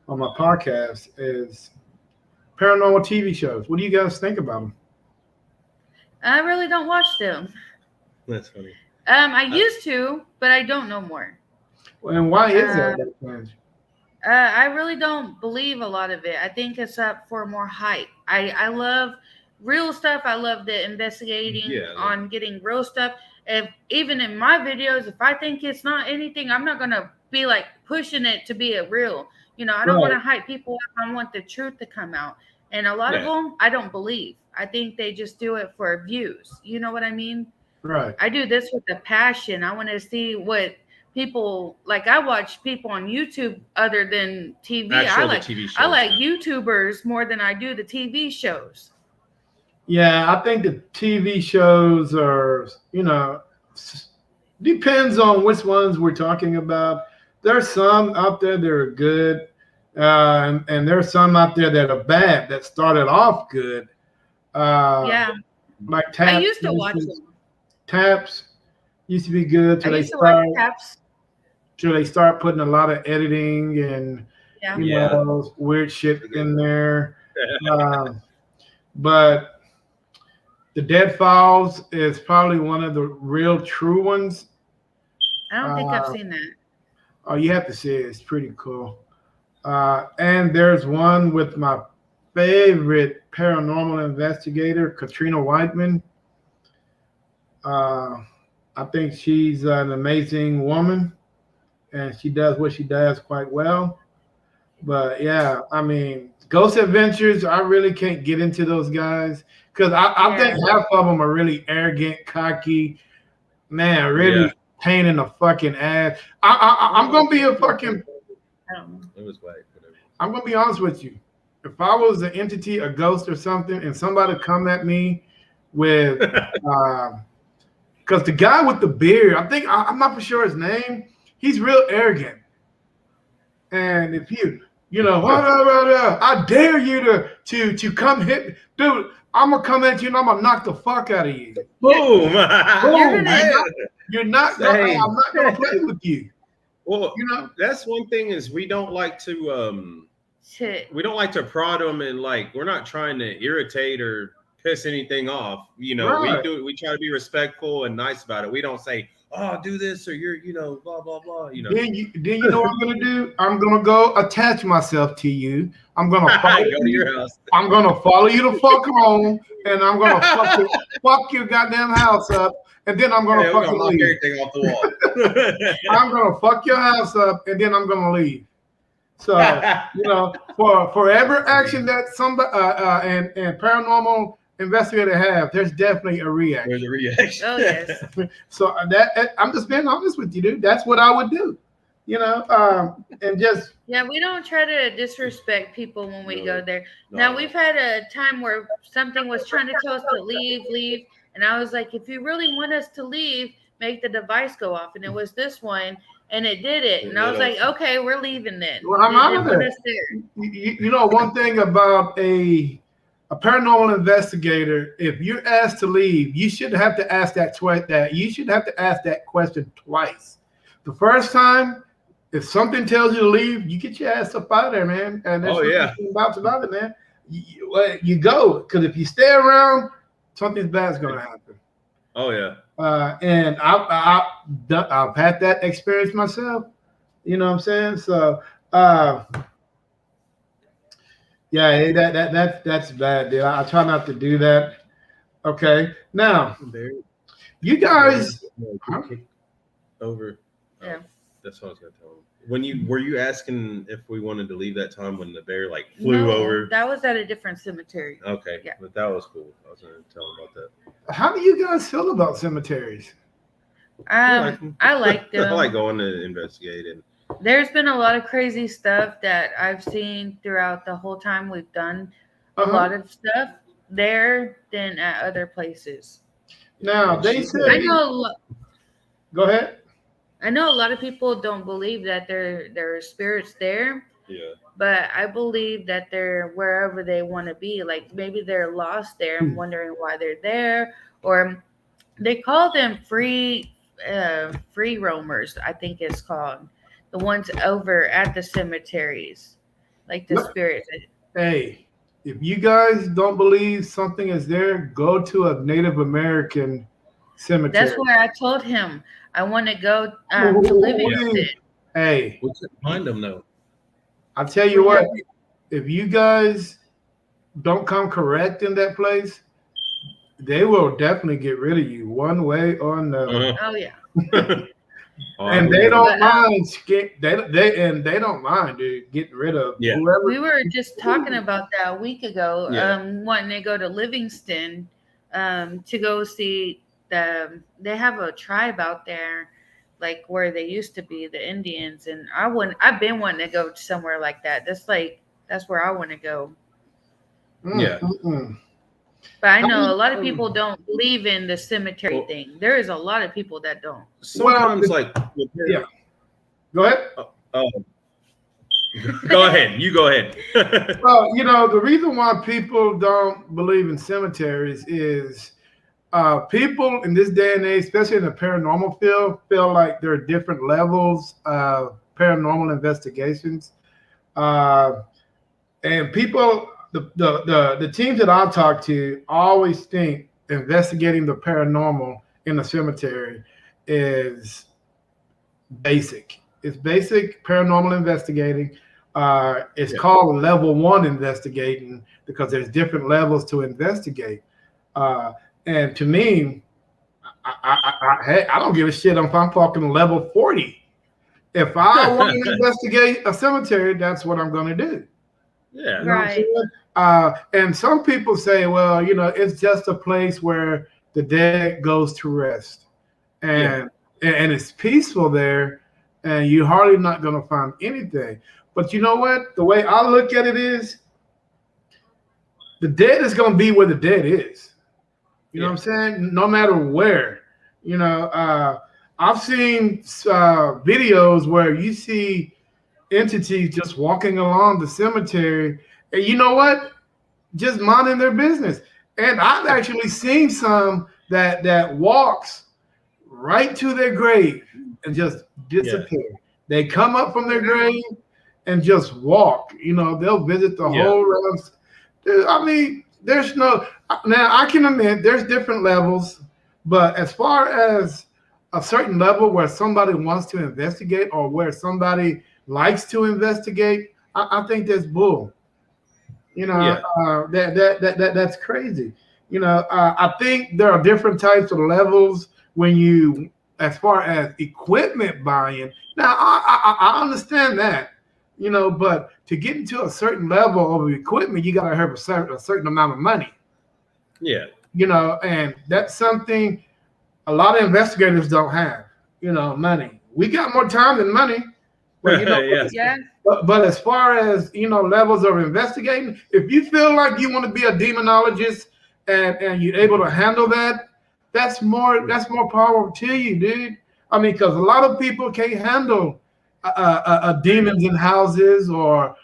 Speaker 1: on my podcast is paranormal TV shows. What do you guys think about them?
Speaker 3: I really don't watch them.
Speaker 2: That's funny.
Speaker 3: I used to, but I don't no more.
Speaker 1: And why is that?
Speaker 3: I really don't believe a lot of it. I think it's up for more hype. I love real stuff. I love the investigating on getting real stuff. Even in my videos, if I think it's not anything, I'm not going to be like pushing it to be a real. I don't want to hype people up. I want the truth to come out. And a lot of them, I don't believe. I think they just do it for views. You know what I mean?
Speaker 1: Right.
Speaker 3: I do this with a passion. I want to see what people like. I watch people on YouTube other than TV.
Speaker 2: TV shows,
Speaker 3: I like YouTubers more than I do the TV shows.
Speaker 1: Yeah, I think the TV shows are, depends on which ones we're talking about. There's some out there that are good, and there's some out there that are bad that started off good. Like Taps.
Speaker 3: I used to watch them.
Speaker 1: Taps used to be good till
Speaker 3: I used to watch Taps.
Speaker 1: Till they start putting a lot of editing and weird shit in there. But the Dead Files is probably one of the real true ones.
Speaker 3: I don't think I've seen that.
Speaker 1: Oh, you have to see it. It's pretty cool. And there's one with my favorite paranormal investigator, Katrina Whiteman. I think she's an amazing woman, and she does what she does quite well. But yeah, I mean, Ghost Adventures, I really can't get into those guys because I think half of them are really arrogant, cocky, man, really
Speaker 2: Yeah.
Speaker 1: pain in the fucking ass. I'm gonna be a fucking.
Speaker 2: It was whack. Whatever.
Speaker 1: I'm gonna be honest with you. If I was an entity, a ghost or something, and somebody come at me with, because the guy with the beard, I'm not for sure his name. He's real arrogant, and if you know, I dare you to come hit me, dude. I'm gonna come at you and I'm gonna knock the fuck out of you.
Speaker 2: Boom!
Speaker 1: Boom! You're not gonna, I'm not gonna play with you.
Speaker 2: Well,
Speaker 1: you know,
Speaker 2: that's one thing is we don't like to we don't like to prod them, and like we're not trying to irritate or piss anything off. You know,
Speaker 1: right.
Speaker 2: we try to be respectful and nice about it. We don't say, "Oh, do this," or "You're," you know, blah blah blah. You know.
Speaker 1: Then you know what I'm gonna do? I'm gonna go attach myself to you. I'm gonna follow
Speaker 2: go to your house.
Speaker 1: I'm gonna follow you the fuck home, and I'm gonna fuck your goddamn house up, and then I'm gonna fucking
Speaker 2: knock
Speaker 1: leave.
Speaker 2: everything off the wall.
Speaker 1: I'm gonna fuck your house up, and then I'm gonna leave. So you know, for every action that somebody and paranormal investigator have, there's definitely a reaction.
Speaker 2: There's a reaction.
Speaker 3: Oh yes.
Speaker 1: So that I'm just being honest with you, dude. That's what I would do. You know, and just
Speaker 3: we don't try to disrespect people when we go there. Now we've had a time where something was trying to tell us to leave, and I was like, if you really want us to leave, make the device go off, and it was this one, and it did it, and I was like, okay, we're leaving then.
Speaker 1: Well, I'm out of there. You know, one thing about a paranormal investigator, if you're asked to leave, you should have to ask you should have to ask that question twice. The first time, if something tells you to leave, you get your ass up out of there, man. And there's about it, man. You go, because if you stay around, something bad's gonna happen.
Speaker 2: Oh yeah.
Speaker 1: And I've had that experience myself. You know what I'm saying? So yeah, that's bad, dude. I try not to do that. Okay, now you guys
Speaker 2: over.
Speaker 3: Yeah.
Speaker 2: That's what I was gonna tell him. Were you asking if we wanted to leave that time when the bear like flew over?
Speaker 3: That was at a different cemetery.
Speaker 2: Okay, yeah. But that was cool. I was gonna tell him about that.
Speaker 1: How do you guys feel about cemeteries?
Speaker 3: I like them.
Speaker 2: I like going to investigate it.
Speaker 3: There's been a lot of crazy stuff that I've seen throughout the whole time we've done a lot of stuff there than at other places.
Speaker 1: Now they say, go ahead.
Speaker 3: I know a lot of people don't believe that there are spirits there.
Speaker 2: Yeah.
Speaker 3: But I believe that they're wherever they want to be. Like maybe they're lost there and wondering why they're there, or they call them free roamers. I think it's called the ones over at the cemeteries, like the spirits.
Speaker 1: Hey, if you guys don't believe something is there, go to a Native American cemetery.
Speaker 3: That's where I told him I want to go to Livingston.
Speaker 1: Hey,
Speaker 2: we couldn't find them though.
Speaker 1: I'll tell you what, if you guys don't come correct in that place, they will definitely get rid of you one way or another.
Speaker 3: Oh yeah.
Speaker 1: And they don't mind. They don't mind, dude, getting rid of whoever.
Speaker 3: We were just talking about that a week ago. Wanting to go to Livingston, to go see they have a tribe out there, like where they used to be, the Indians, and I've been wanting to go somewhere like that. That's where I want to go.
Speaker 2: Yeah.
Speaker 3: But I know a lot of people don't believe in the cemetery thing. There is a lot of people that don't.
Speaker 2: Sometimes, Go ahead. Go ahead. You go ahead.
Speaker 1: Well, you know, the reason why people don't believe in cemeteries is people in this day and age, especially in the paranormal field, feel like there are different levels of paranormal investigations. And people, the teams that I talk to always think investigating the paranormal in a cemetery is basic. It's basic paranormal investigating. It's
Speaker 2: Yeah.
Speaker 1: called level one investigating because there's different levels to investigate. Uh, and to me, hey, I don't give a shit if I'm talking level 40. If I want to investigate a cemetery, that's what I'm going to do.
Speaker 2: Yeah.
Speaker 1: You know what I'm
Speaker 3: Right.
Speaker 1: saying? And some people say, well, it's just a place where the dead goes to rest,
Speaker 2: Yeah.
Speaker 1: and it's peaceful there, and you're hardly not going to find anything. But you know what? The way I look at it is, the dead is going to be where the dead is. You know
Speaker 2: Yeah.
Speaker 1: what I'm saying? No matter where. I've seen videos where you see entities just walking along the cemetery, and you know what? Just minding their business. And I've actually seen some that walks right to their grave and just
Speaker 2: Yeah.
Speaker 1: disappear. They come up from their grave and just walk. They'll visit the
Speaker 2: Yeah.
Speaker 1: whole realms. I mean, there's no now. I can admit there's different levels, but as far as a certain level where somebody wants to investigate or where somebody likes to investigate, I think that's bull.
Speaker 2: Yeah.
Speaker 1: That's crazy. I think there are different types of levels when you, as far as equipment buying. Now, I understand that, but to get into a certain level of equipment, you got to have a certain amount of money,
Speaker 2: Yeah.
Speaker 1: and that's something a lot of investigators don't have, money. We got more time than money, but
Speaker 2: Yeah.
Speaker 3: Yeah.
Speaker 1: but as far as levels of investigating, if you feel like you want to be a demonologist and you're able to handle that, that's more power to you, dude. I mean, because a lot of people can't handle demons in houses or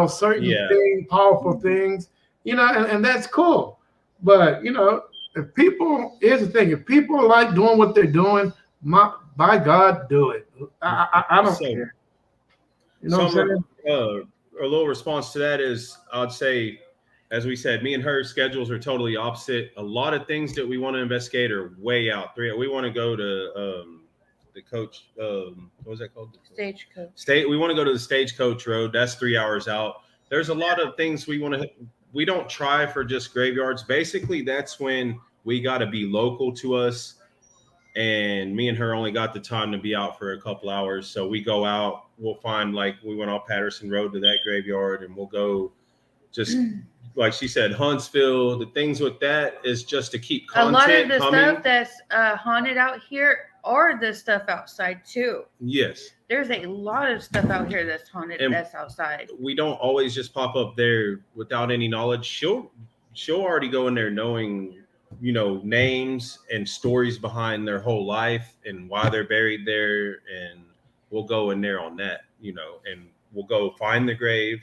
Speaker 1: certain
Speaker 2: Yeah.
Speaker 1: things, powerful things, and that's cool. But if people, here's the thing: if people like doing what they're doing, by God, do it. I don't
Speaker 2: So
Speaker 1: care. You know what I'm saying?
Speaker 2: a little response to that is, I'd say, as we said, me and her schedules are totally opposite. A lot of things that we want to investigate are way out. We want to go to the coach. What was that called?
Speaker 3: Stagecoach.
Speaker 2: We want to go to the Stagecoach Road. That's 3 hours out. There's a lot of things we want to. We don't try for just graveyards. Basically, that's when we got to be local to us. And me and her only got the time to be out for a couple hours. So we go out, we'll find, like, we went off Patterson Road to that graveyard, and we'll go just, like she said, Huntsville. The things with that is just to keep
Speaker 3: A lot of
Speaker 2: content
Speaker 3: the
Speaker 2: coming.
Speaker 3: stuff that's haunted out here are the stuff outside too.
Speaker 2: Yes.
Speaker 3: There's a lot of stuff out here that's haunted
Speaker 2: And
Speaker 3: that's outside.
Speaker 2: we don't always just pop up there without any knowledge. She'll already go in there knowing, names and stories behind their whole life and why they're buried there. And we'll go in there on that, and we'll go find the grave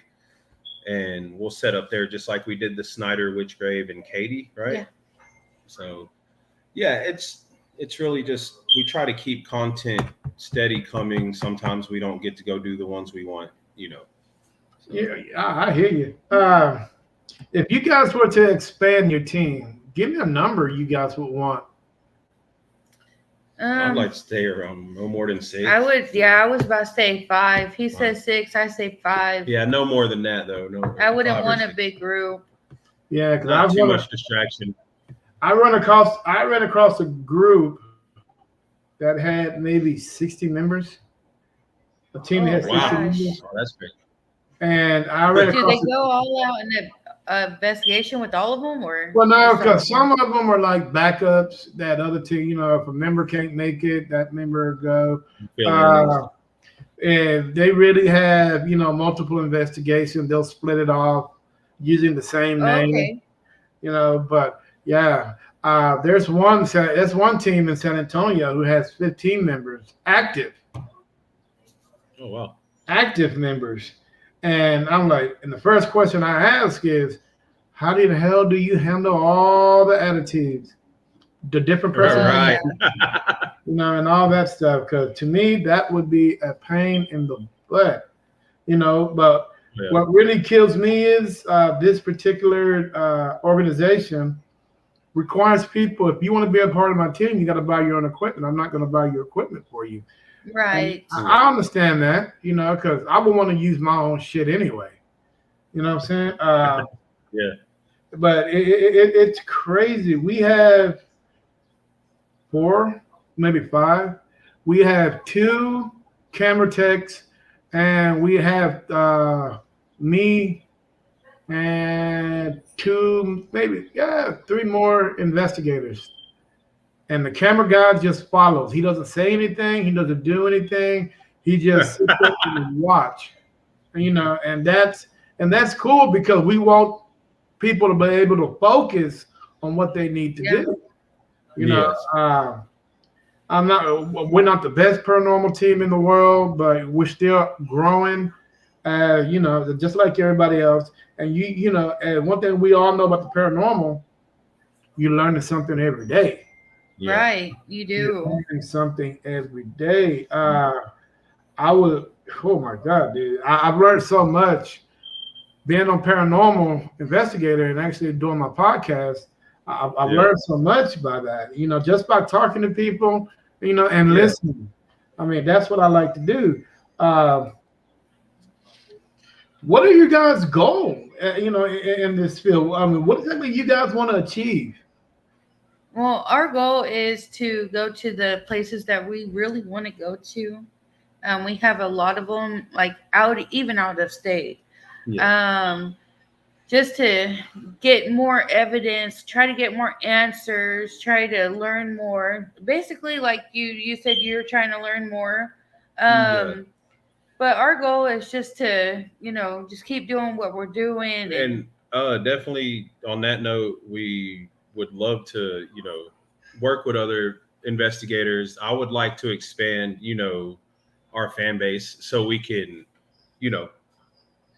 Speaker 2: and we'll set up there just like we did the Snyder witch grave in Katy, right?
Speaker 3: Yeah.
Speaker 2: So yeah, it's really just, we try to keep content steady coming. Sometimes we don't get to go do the ones we want, So.
Speaker 1: Yeah, I hear you. If you guys were to expand your team, give me a number you guys would want.
Speaker 2: I'd like to stay around no more than 6.
Speaker 3: I was about to say 5. He said 6. I say 5.
Speaker 2: Yeah, no more than that though. No.
Speaker 3: I wouldn't
Speaker 2: 5 or
Speaker 3: want a
Speaker 2: 6.
Speaker 3: big group.
Speaker 1: Yeah, because
Speaker 2: Not too much distraction.
Speaker 1: I ran across a group that had maybe 60 members. A team that had 60
Speaker 3: gosh.
Speaker 1: members.
Speaker 2: Oh, that's great.
Speaker 1: And I ran
Speaker 3: Do
Speaker 1: across
Speaker 3: they go all out in the investigation with all of them, or?
Speaker 1: well, no, because some of them are like backups. That other team, if a member can't make it, that member go. And they really have, multiple investigations. They'll split it off using the same name.
Speaker 3: Okay.
Speaker 1: But yeah, there's one team in San Antonio who has 15 members active.
Speaker 2: Oh wow.
Speaker 1: Active members. And I'm like, and the first question I ask is, how the hell do you handle all the attitudes, the different personalities,
Speaker 2: Right.
Speaker 1: and all that stuff? Because to me, that would be a pain in the butt, But
Speaker 2: Yeah.
Speaker 1: what really kills me is this particular organization requires people. If you want to be a part of my team, you got to buy your own equipment. I'm not going to buy your equipment for you.
Speaker 3: Right.
Speaker 1: I understand that, because I would want to use my own shit anyway. You know what I'm saying?
Speaker 2: Yeah.
Speaker 1: But it's crazy. We have 4, maybe 5. We have 2 camera techs, and we have me and 2, maybe 3 more investigators. And the camera guy just follows. He doesn't say anything. He doesn't do anything. He just sits there and watch. And that's cool because we want people to be able to focus on what they need to do. We're not the best paranormal team in the world, but we're still growing. Just like everybody else. And and one thing we all know about the paranormal, you learn something every day.
Speaker 2: Yeah.
Speaker 3: Right, you do.
Speaker 1: You're learning something every day. Oh my God, dude. I've learned so much being on Paranormal Investigator and actually doing my podcast. I've learned so much by that, just by talking to people, and listening. I mean, that's what I like to do. What are your guys' goals, in this field? I mean, what exactly you guys want to achieve?
Speaker 3: Well, our goal is to go to the places that we really want to go to. We have a lot of them, like even out of state. Just to get more evidence, try to get more answers, try to learn more. Basically, like you said, you're trying to learn more. But our goal is just to, just keep doing what we're doing.
Speaker 2: And definitely on that note, we would love to, work with other investigators. I would like to expand, our fan base so we can,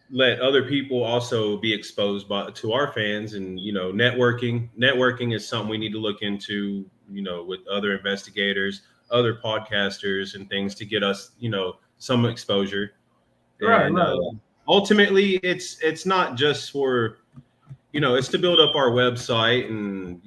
Speaker 2: let other people also be exposed to our fans. And networking is something we need to look into, with other investigators, other podcasters and things to get us, some exposure.
Speaker 1: Right.
Speaker 2: Ultimately it's not just for, it's to build up our website. And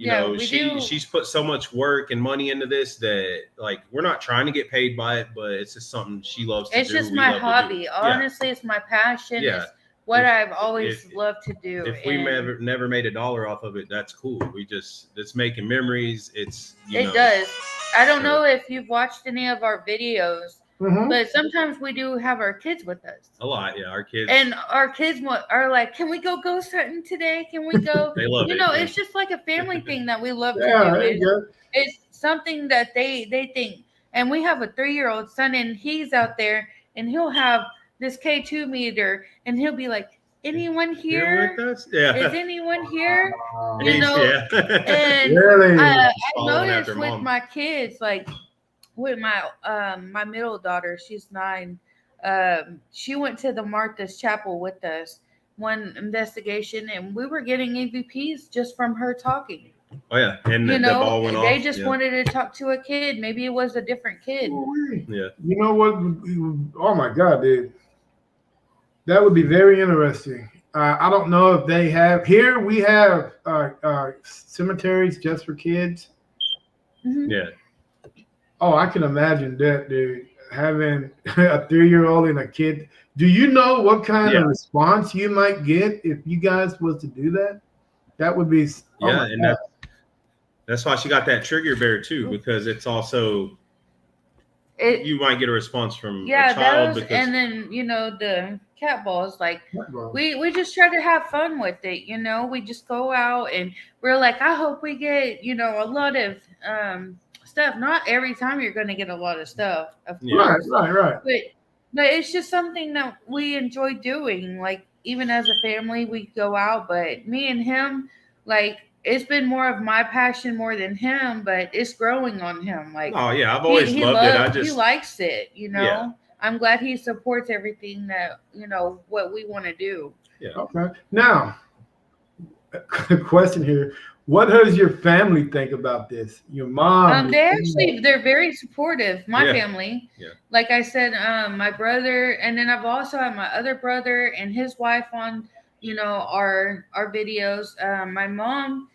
Speaker 2: she's put so much work and money into this that, like, we're not trying to get paid by it, but it's just something she loves to do.
Speaker 3: It's just my hobby. Honestly, it's my passion.
Speaker 2: Yeah.
Speaker 3: It's what I've always loved to do.
Speaker 2: If we never made $1 off of it, that's cool. It's making memories.
Speaker 3: It does. I don't know if you've watched any of our videos, but sometimes we do have our kids with us.
Speaker 2: A lot, yeah. Our kids.
Speaker 3: And our kids are like, "Can we go ghost hunting today? Can we go?"
Speaker 2: They love it.
Speaker 3: It's just like a family thing that we love to do. It's something that they think. And we have a 3-year-old son, and he's out there, and he'll have this K2 meter, and he'll be like, "Anyone here?
Speaker 2: With us? Yeah.
Speaker 3: Is anyone here?"
Speaker 2: Yeah.
Speaker 3: And
Speaker 1: Really?
Speaker 3: I noticed with my kids, like with my middle daughter, she's 9. She went to the Martha's Chapel with us one investigation, and we were getting EVPs just from her talking.
Speaker 2: Oh yeah, and the ball went off.
Speaker 3: They just wanted to talk to a kid. Maybe it was a different kid.
Speaker 2: Yeah.
Speaker 1: You know what? Oh my God, dude. That would be very interesting. I don't know if they have here. We have cemeteries just for kids.
Speaker 2: Yeah.
Speaker 1: Oh, I can imagine that, dude. Having a 3-year-old and a kid. Do you know what kind of response you might get if you guys was to do that? That would be
Speaker 2: and that's why she got that trigger bear too, because it's also you might get a response from a child.
Speaker 3: And then the cat balls, like we just try to have fun with it. We just go out and we're like, I hope we get a lot of stuff. Not every time you're going to get a lot of stuff, of course.
Speaker 1: Right.
Speaker 3: But it's just something that we enjoy doing. Like, even as a family, we go out. But me and him, like, it's been more of my passion more than him. But it's growing on him. Like,
Speaker 2: oh yeah, I've always loved it.
Speaker 3: He likes it.
Speaker 2: Yeah.
Speaker 3: I'm glad he supports everything that what we want to do.
Speaker 2: Yeah.
Speaker 1: Okay. Now, a question here. What does your family think about this? Your mom?
Speaker 3: They're very supportive. My family.
Speaker 2: Yeah.
Speaker 3: Like I said, my brother, and then I've also had my other brother and his wife on, our videos. My mom,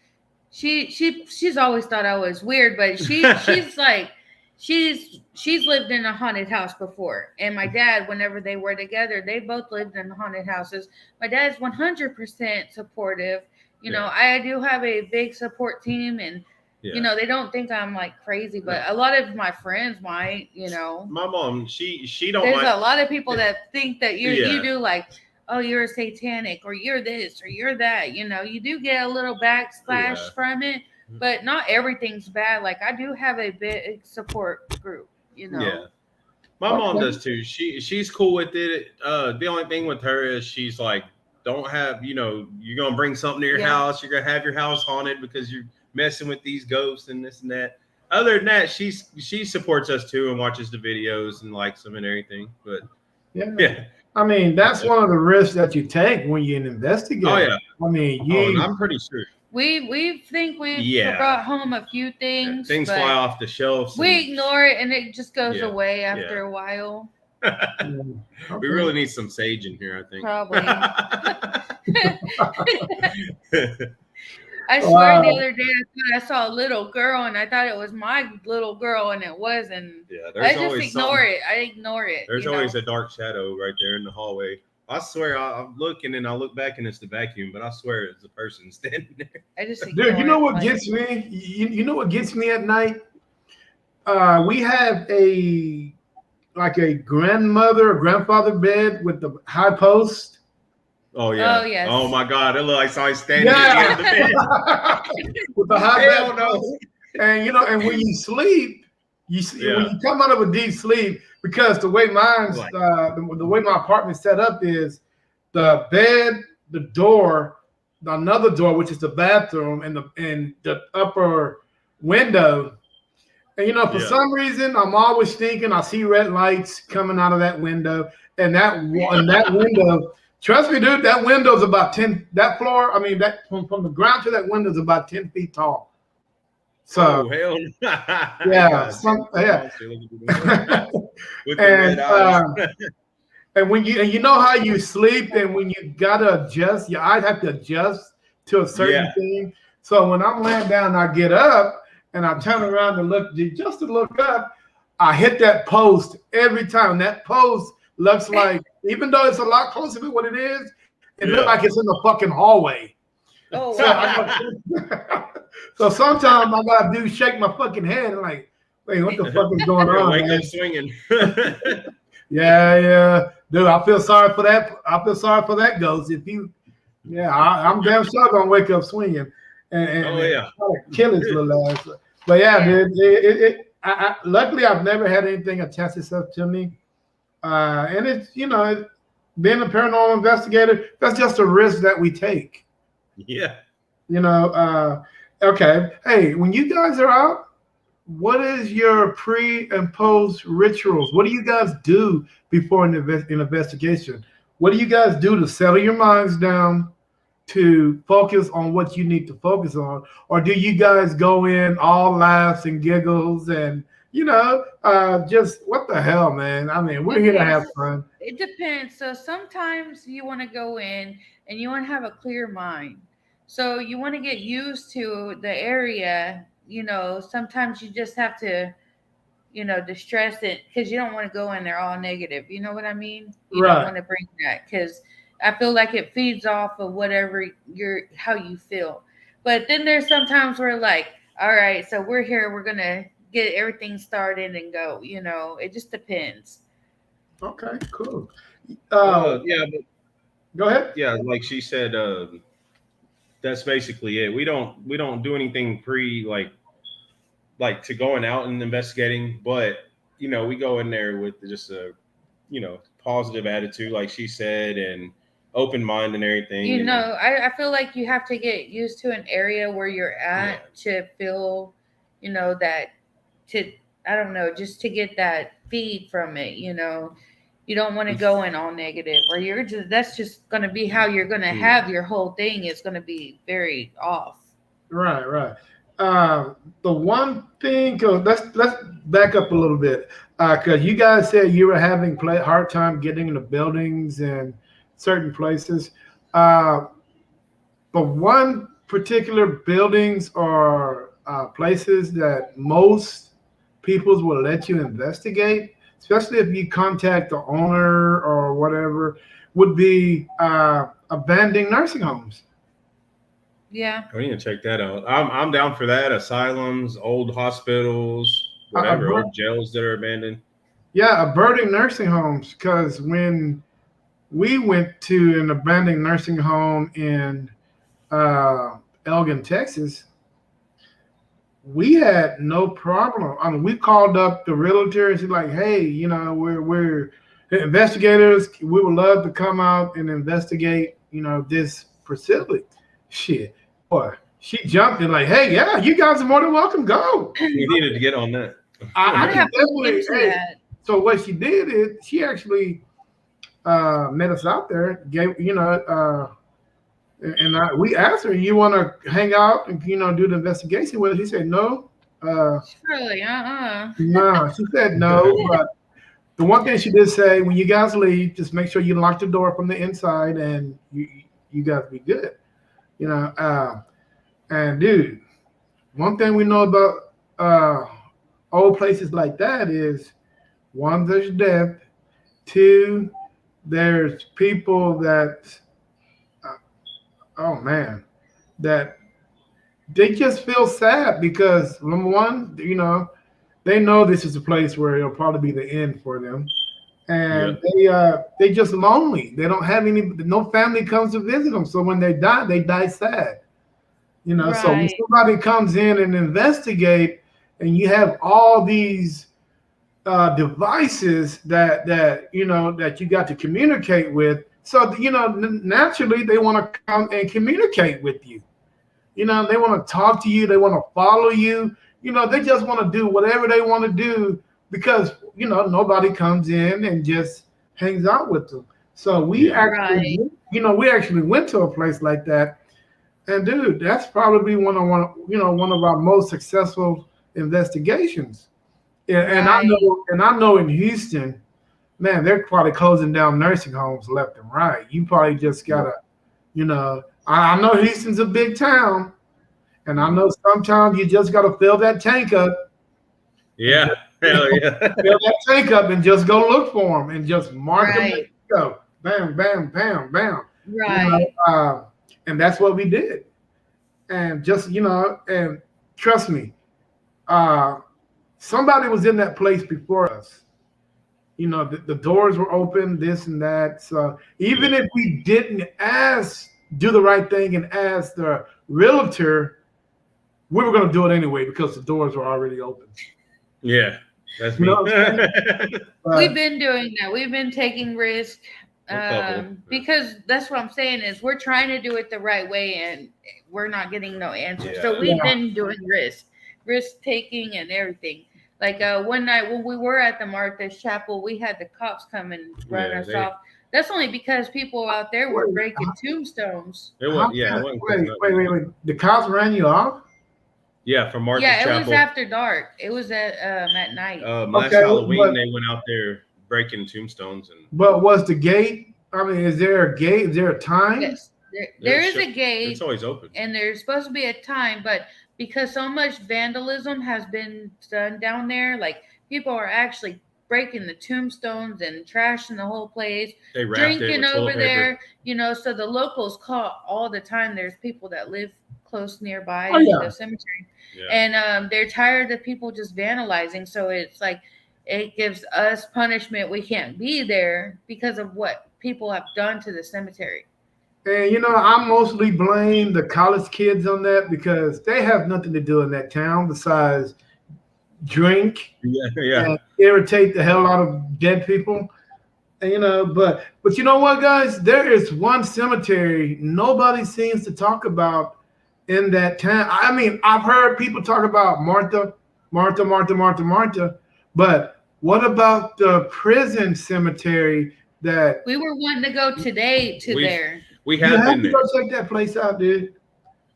Speaker 3: she's always thought I was weird, but she's like, she's lived in a haunted house before, and my dad, whenever they were together, they both lived in haunted houses. My dad's 100% supportive. I do have a big support team, and they don't think I'm like crazy, but a lot of my friends might.
Speaker 2: My mom, she don't.
Speaker 3: There's
Speaker 2: mind.
Speaker 3: a lot of people that think that you do like, oh, you're a satanic, or you're this, or you're that. You do get a little backslash from it. But not everything's bad. Like, I do have a big support group,
Speaker 2: Yeah. My mom does too. She's cool with it. The only thing with her is she's like, don't have, you're gonna bring something to your house. You're gonna have your house haunted because you're messing with these ghosts and this and that. Other than that, she supports us too and watches the videos and likes them and everything. But yeah.
Speaker 1: I mean, that's one of the risks that you take when you're an investigator.
Speaker 2: Oh yeah.
Speaker 1: I mean,
Speaker 2: I'm pretty sure.
Speaker 3: We've brought home a few things.
Speaker 2: Things fly off the shelves.
Speaker 3: We ignore it and it just goes away after a while.
Speaker 2: We really need some sage in here, I think.
Speaker 3: Probably. I swear the other day I saw a little girl and I thought it was my little girl and it wasn't.
Speaker 2: Yeah,
Speaker 3: I just ignore it. I ignore it.
Speaker 2: There's always a dark shadow right there in the hallway. I swear I'm looking and I look back and it's the vacuum, but I swear it's a person standing there.
Speaker 3: I just
Speaker 1: dude, you know what gets me? You know what gets me at night? We have a grandmother or grandfather bed with the high post.
Speaker 2: Oh yeah.
Speaker 3: Oh yes.
Speaker 2: Oh my God! It looks like somebody standing at the end of the bed
Speaker 1: with the high bed. No. And and when you sleep, when you come out of a deep sleep, because the way the way my apartment's set up is the bed, the door, another door, which is the bathroom, and the upper window. And for some reason, I'm always thinking I see red lights coming out of that window, and that window. Trust me, dude, that window's about 10. That floor, I mean, that from the ground to that window is about 10 feet tall. So,
Speaker 2: hell
Speaker 1: yeah,
Speaker 2: With the red eyes.
Speaker 1: And when you know how you sleep, and when you gotta adjust, your eyes have to adjust to a certain thing. So when I'm laying down, I get up and I turn around to look, just to look up. I hit that post every time. That post looks like, even though it's a lot closer to what it is, it looks like it's in the fucking hallway.
Speaker 3: Oh,
Speaker 1: so sometimes I gotta shake my fucking head and like, wait, what the fuck is going on?
Speaker 2: Wake up swinging.
Speaker 1: Yeah, dude. I feel sorry for that. I feel sorry for that ghost. If you, I'm damn sure gonna wake up swinging and kill his little ass. But yeah, dude. Luckily, I've never had anything attach itself to me. And it's, being a paranormal investigator, that's just a risk that we take.
Speaker 2: Yeah.
Speaker 1: Okay. Hey, when you guys are out, what is your pre and post rituals? What do you guys do before an investigation? What do you guys do to settle your minds down, to focus on what you need to focus on? Or do you guys go in all laughs and giggles and just what the hell, man? I mean, we're here to have fun.
Speaker 3: It depends. So sometimes you want to go in and you want to have a clear mind. So you want to get used to the area. Sometimes you just have to, distress it because you don't want to go in there all negative. You know what I mean? You don't want to bring that because I feel like it feeds off of whatever how you feel. But then there's sometimes where like, all right, so we're here. We're going to get everything started and go, it just depends.
Speaker 1: Okay, cool.
Speaker 2: But
Speaker 1: go ahead.
Speaker 2: Yeah, like she said, that's basically it. We don't do anything like to going out and investigating, but we go in there with just a positive attitude, like she said, and open mind and everything.
Speaker 3: I feel like you have to get used to an area where you're at to feel, that I don't know, just to get that feed from it, You don't want to go in all negative, or that's just going to be how you're going to have your whole thing. Is going to be very off.
Speaker 1: Right. The one thing, let's back up a little bit, because you guys said you were having hard time getting into buildings and certain places. But one particular buildings or places that most peoples will let you investigate, especially if you contact the owner or whatever, would be abandoned nursing homes.
Speaker 3: Yeah.
Speaker 2: We need to check that out. I'm down for that. Asylums, old hospitals,
Speaker 1: A, a
Speaker 2: whatever,
Speaker 1: bur-
Speaker 2: old jails that are abandoned.
Speaker 1: yeah, abandoned nursing homes. Because when we went to an abandoned nursing home in Elgin, Texas, we had no problem. I mean, we called up the realtors and like, hey, we're investigators. We would love to come out and investigate, this facility. Shit, boy, she jumped in like, hey, yeah, you guys are more than welcome. Go.
Speaker 2: We needed to get on that.
Speaker 1: I
Speaker 3: I
Speaker 1: can
Speaker 3: have to look
Speaker 1: definitely.
Speaker 3: into
Speaker 1: Hey,
Speaker 3: that.
Speaker 1: so what she did is she actually met us out there. Gave we asked her, you want to hang out and do the investigation with us? He said no.
Speaker 3: Really?
Speaker 1: No, she said no. But the one thing she did say, when you guys leave, just make sure you lock the door from the inside, and you guys be good. And dude, one thing we know about old places like that is one, there's death. Two, there's people that, oh man, that they just feel sad because number one, they know this is a place where it'll probably be the end for them,
Speaker 2: Yeah.
Speaker 1: and they just lonely. They don't have any. No family comes to visit them, so when they die sad. So when
Speaker 3: Right.
Speaker 1: somebody comes in and investigate, and you have all these devices that you got to communicate with, so naturally they want to come and communicate with you. They want to talk to you. They want to follow you. They just want to do whatever they want to do because, nobody comes in and just hangs out with them. So
Speaker 2: Yeah.
Speaker 3: Right.
Speaker 1: we actually went to a place like that. And dude, that's probably one of our most successful investigations. And I
Speaker 3: Right.
Speaker 1: know in Houston, man, they're probably closing down nursing homes left and right. You probably just
Speaker 2: Yeah.
Speaker 1: gotta, I know Houston's a big town, and I
Speaker 2: Mhm.
Speaker 1: know sometimes you just gotta fill that tank up and
Speaker 2: Yeah. Hell yeah.
Speaker 1: fill that tank up and just go look for them and just mark them and
Speaker 3: Right.
Speaker 1: go, bam, bam, bam, bam. You know,
Speaker 3: Right.
Speaker 1: and that's what we did. And just and trust me, uh, somebody was in that place before us. The doors were open, this and that. So even
Speaker 2: Yeah.
Speaker 1: if we didn't do the right thing and ask the realtor, we were going to do it anyway because the doors were already open.
Speaker 2: Yeah. That's
Speaker 1: You know
Speaker 2: me.
Speaker 1: what I'm saying?
Speaker 3: We've
Speaker 1: But
Speaker 3: been doing that. We've been taking risk,
Speaker 2: A couple.
Speaker 3: because that's what I'm saying is we're trying to do it the right way and we're not getting no answers. So
Speaker 2: Yeah.
Speaker 3: we've
Speaker 1: yeah,
Speaker 3: been doing risk taking and everything. Like one night when we were at the Martha's Chapel, we had the cops come and run
Speaker 2: Yeah.
Speaker 3: us off. That's only because people out there were
Speaker 1: wait,
Speaker 3: breaking tombstones.
Speaker 2: It
Speaker 1: how
Speaker 2: was. Yeah. It
Speaker 1: can,
Speaker 2: wasn't quick enough.
Speaker 1: wait. The cops ran you off?
Speaker 2: Yeah. From Martha's
Speaker 3: Yeah, it was
Speaker 2: Chapel.
Speaker 3: after dark. It was at night.
Speaker 2: Last
Speaker 1: Okay,
Speaker 2: Halloween,
Speaker 1: but
Speaker 2: they went out there breaking tombstones and
Speaker 1: was the gate? I mean, is there a gate? Is there a time?
Speaker 3: Yes, there is a
Speaker 2: it's
Speaker 3: gate
Speaker 2: always open.
Speaker 3: and there's supposed to be a time, but because so much vandalism has been done down there, like people are actually breaking the tombstones and trashing the whole place,
Speaker 2: They wrapped it
Speaker 3: drinking
Speaker 2: with toilet
Speaker 3: over
Speaker 2: paper.
Speaker 3: there, so the locals call all the time. There's people that live close nearby
Speaker 1: Oh yeah,
Speaker 3: the cemetery,
Speaker 2: Yeah.
Speaker 3: and they're tired of people just vandalizing. So it's like it gives us punishment. We can't be there because of what people have done to the cemetery.
Speaker 1: and I mostly blame the college kids on that because they have nothing to do in that town besides drink
Speaker 2: Yeah. Yeah.
Speaker 1: and irritate the hell out of dead people. And but you know what, guys? There is one cemetery nobody seems to talk about in that town. I mean, I've heard people talk about Martha, Martha, Martha, Martha, Martha, but what about the prison cemetery that
Speaker 3: We were wanting to go today to
Speaker 2: We
Speaker 3: there.
Speaker 2: we
Speaker 1: you
Speaker 2: have
Speaker 1: have
Speaker 2: been
Speaker 1: to
Speaker 2: there.
Speaker 1: go check that place out, dude?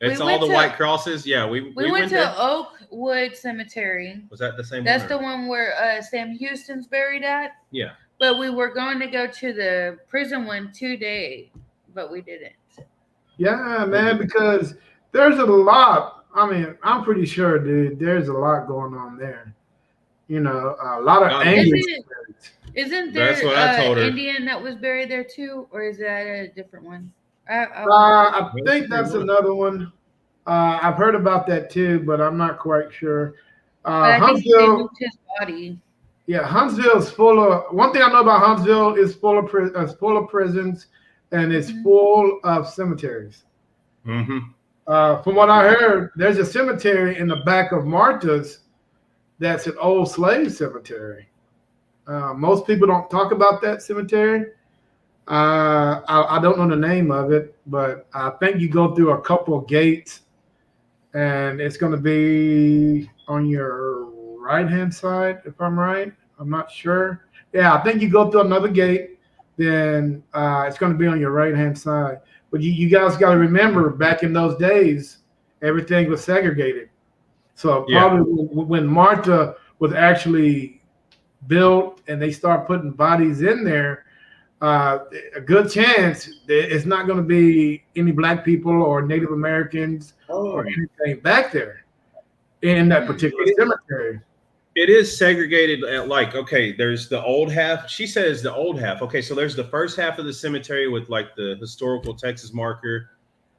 Speaker 2: It's
Speaker 3: We
Speaker 2: all
Speaker 3: went
Speaker 2: the
Speaker 3: to-
Speaker 2: white crosses. Yeah. We
Speaker 3: We went to
Speaker 2: there.
Speaker 3: Oakwood Cemetery.
Speaker 2: Was that the same
Speaker 3: That's
Speaker 2: one?
Speaker 3: the one where Sam Houston's buried at.
Speaker 2: Yeah.
Speaker 3: But we were going to go to the prison one today, but we didn't.
Speaker 1: Yeah, man, because there's a lot. I mean, I'm pretty sure, dude, there's a lot going on there. You know, a lot of
Speaker 2: Got
Speaker 1: angry
Speaker 3: Isn't
Speaker 1: spirits.
Speaker 3: isn't there
Speaker 2: That's what I told her.
Speaker 3: Indian that was buried there too, or is that a different one?
Speaker 1: I think that's another one. I've heard about that too, but I'm not quite sure.
Speaker 3: But I think they
Speaker 1: Huntsville,
Speaker 3: moved his body.
Speaker 1: yeah, Huntsville is full of. One thing I know about Huntsville is full of prisons, and it's
Speaker 3: Mhm.
Speaker 1: full of cemeteries.
Speaker 2: Mm-hmm.
Speaker 1: From what I heard, there's a cemetery in the back of Martha's that's an old slave cemetery. Most people don't talk about that cemetery. I don't know the name of it, but I think you go through a couple of gates, and it's going to be on your right hand side, if I'm right. I'm not sure. Yeah, I think you go through another gate, then it's going to be on your right hand side. But you guys got to remember, back in those days, everything was segregated. So
Speaker 2: Yeah.
Speaker 1: probably when Martha was actually built and they start putting bodies in there, a good chance that it's not going to be any black people or Native Americans or anything back there in that particular cemetery.
Speaker 2: It is segregated at like, okay, there's the old half. She says the old half. Okay, so there's the first half of the cemetery with like the historical Texas marker.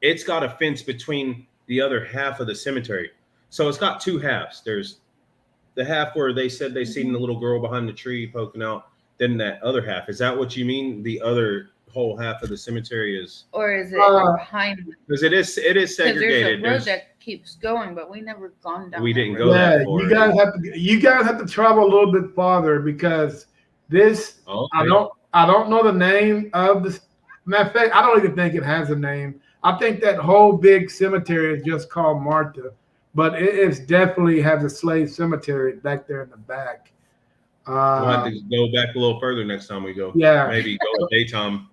Speaker 2: It's got a fence between the other half of the cemetery. So it's got two halves. There's the half where they said they seen the little girl behind the tree poking out. Then that other half. Is that what you mean? The other whole half of the cemetery is,
Speaker 3: Or is it behind?
Speaker 2: because it is
Speaker 3: Because
Speaker 2: segregated.
Speaker 3: there's a road that keeps going, but we never gone down.
Speaker 2: We
Speaker 3: that
Speaker 2: didn't
Speaker 3: road.
Speaker 2: go
Speaker 1: Yeah,
Speaker 2: that far.
Speaker 1: you guys have to travel a little bit farther because this
Speaker 2: Okay.
Speaker 1: I don't know the name of the matter of fact, I don't even think it has a name. I think that whole big cemetery is just called Martha, but it is definitely has a slave cemetery back there in the back.
Speaker 2: We'll have to go back a little further next time we go.
Speaker 1: Yeah.
Speaker 2: Maybe go daytime.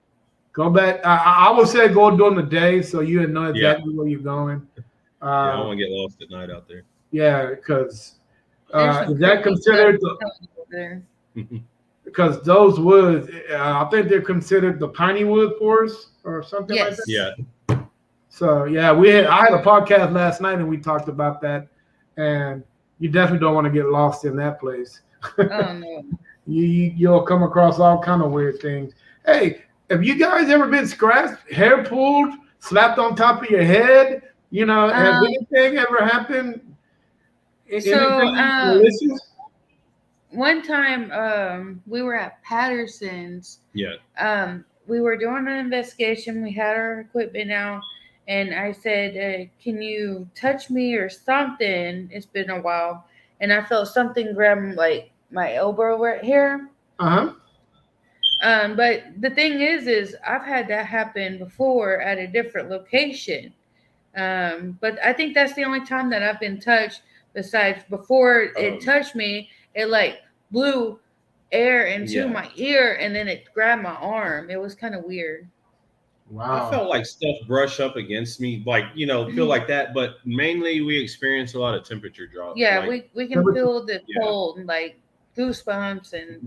Speaker 1: Go back. I would say go during the day so you know exactly where you're going.
Speaker 2: Yeah, I don't want to get lost at night out there.
Speaker 1: Yeah, because
Speaker 3: There's some
Speaker 1: is that
Speaker 3: creepy
Speaker 1: considered
Speaker 3: stuff over there.
Speaker 1: because those woods, I think they're considered the piney wood forest or something like
Speaker 3: Yes.
Speaker 1: that.
Speaker 2: Yeah.
Speaker 1: So yeah, I had a podcast last night and we talked about that, and you definitely don't want to get lost in that place.
Speaker 3: Oh no.
Speaker 1: You'll come across all kind of weird things. Hey, have you guys ever been scratched, hair pulled, slapped on top of your head? You know, has anything ever happened? Anything malicious?
Speaker 3: One time we were at Patterson's.
Speaker 2: Yeah.
Speaker 3: We were doing an investigation. We had our equipment out, and I said, "Can you touch me or something?" It's been a while, and I felt something grab like my elbow right here. But the thing is I've had that happen before at a different location. But I think that's the only time that I've been touched. Besides, before it touched me, it like blew air into my ear, and then it grabbed my arm. It was kind of weird.
Speaker 1: Wow.
Speaker 2: I felt like stuff brush up against me, like, feel like that. But mainly we experience a lot of temperature drops.
Speaker 3: Yeah,
Speaker 2: like,
Speaker 3: we can feel the cold and like goosebumps and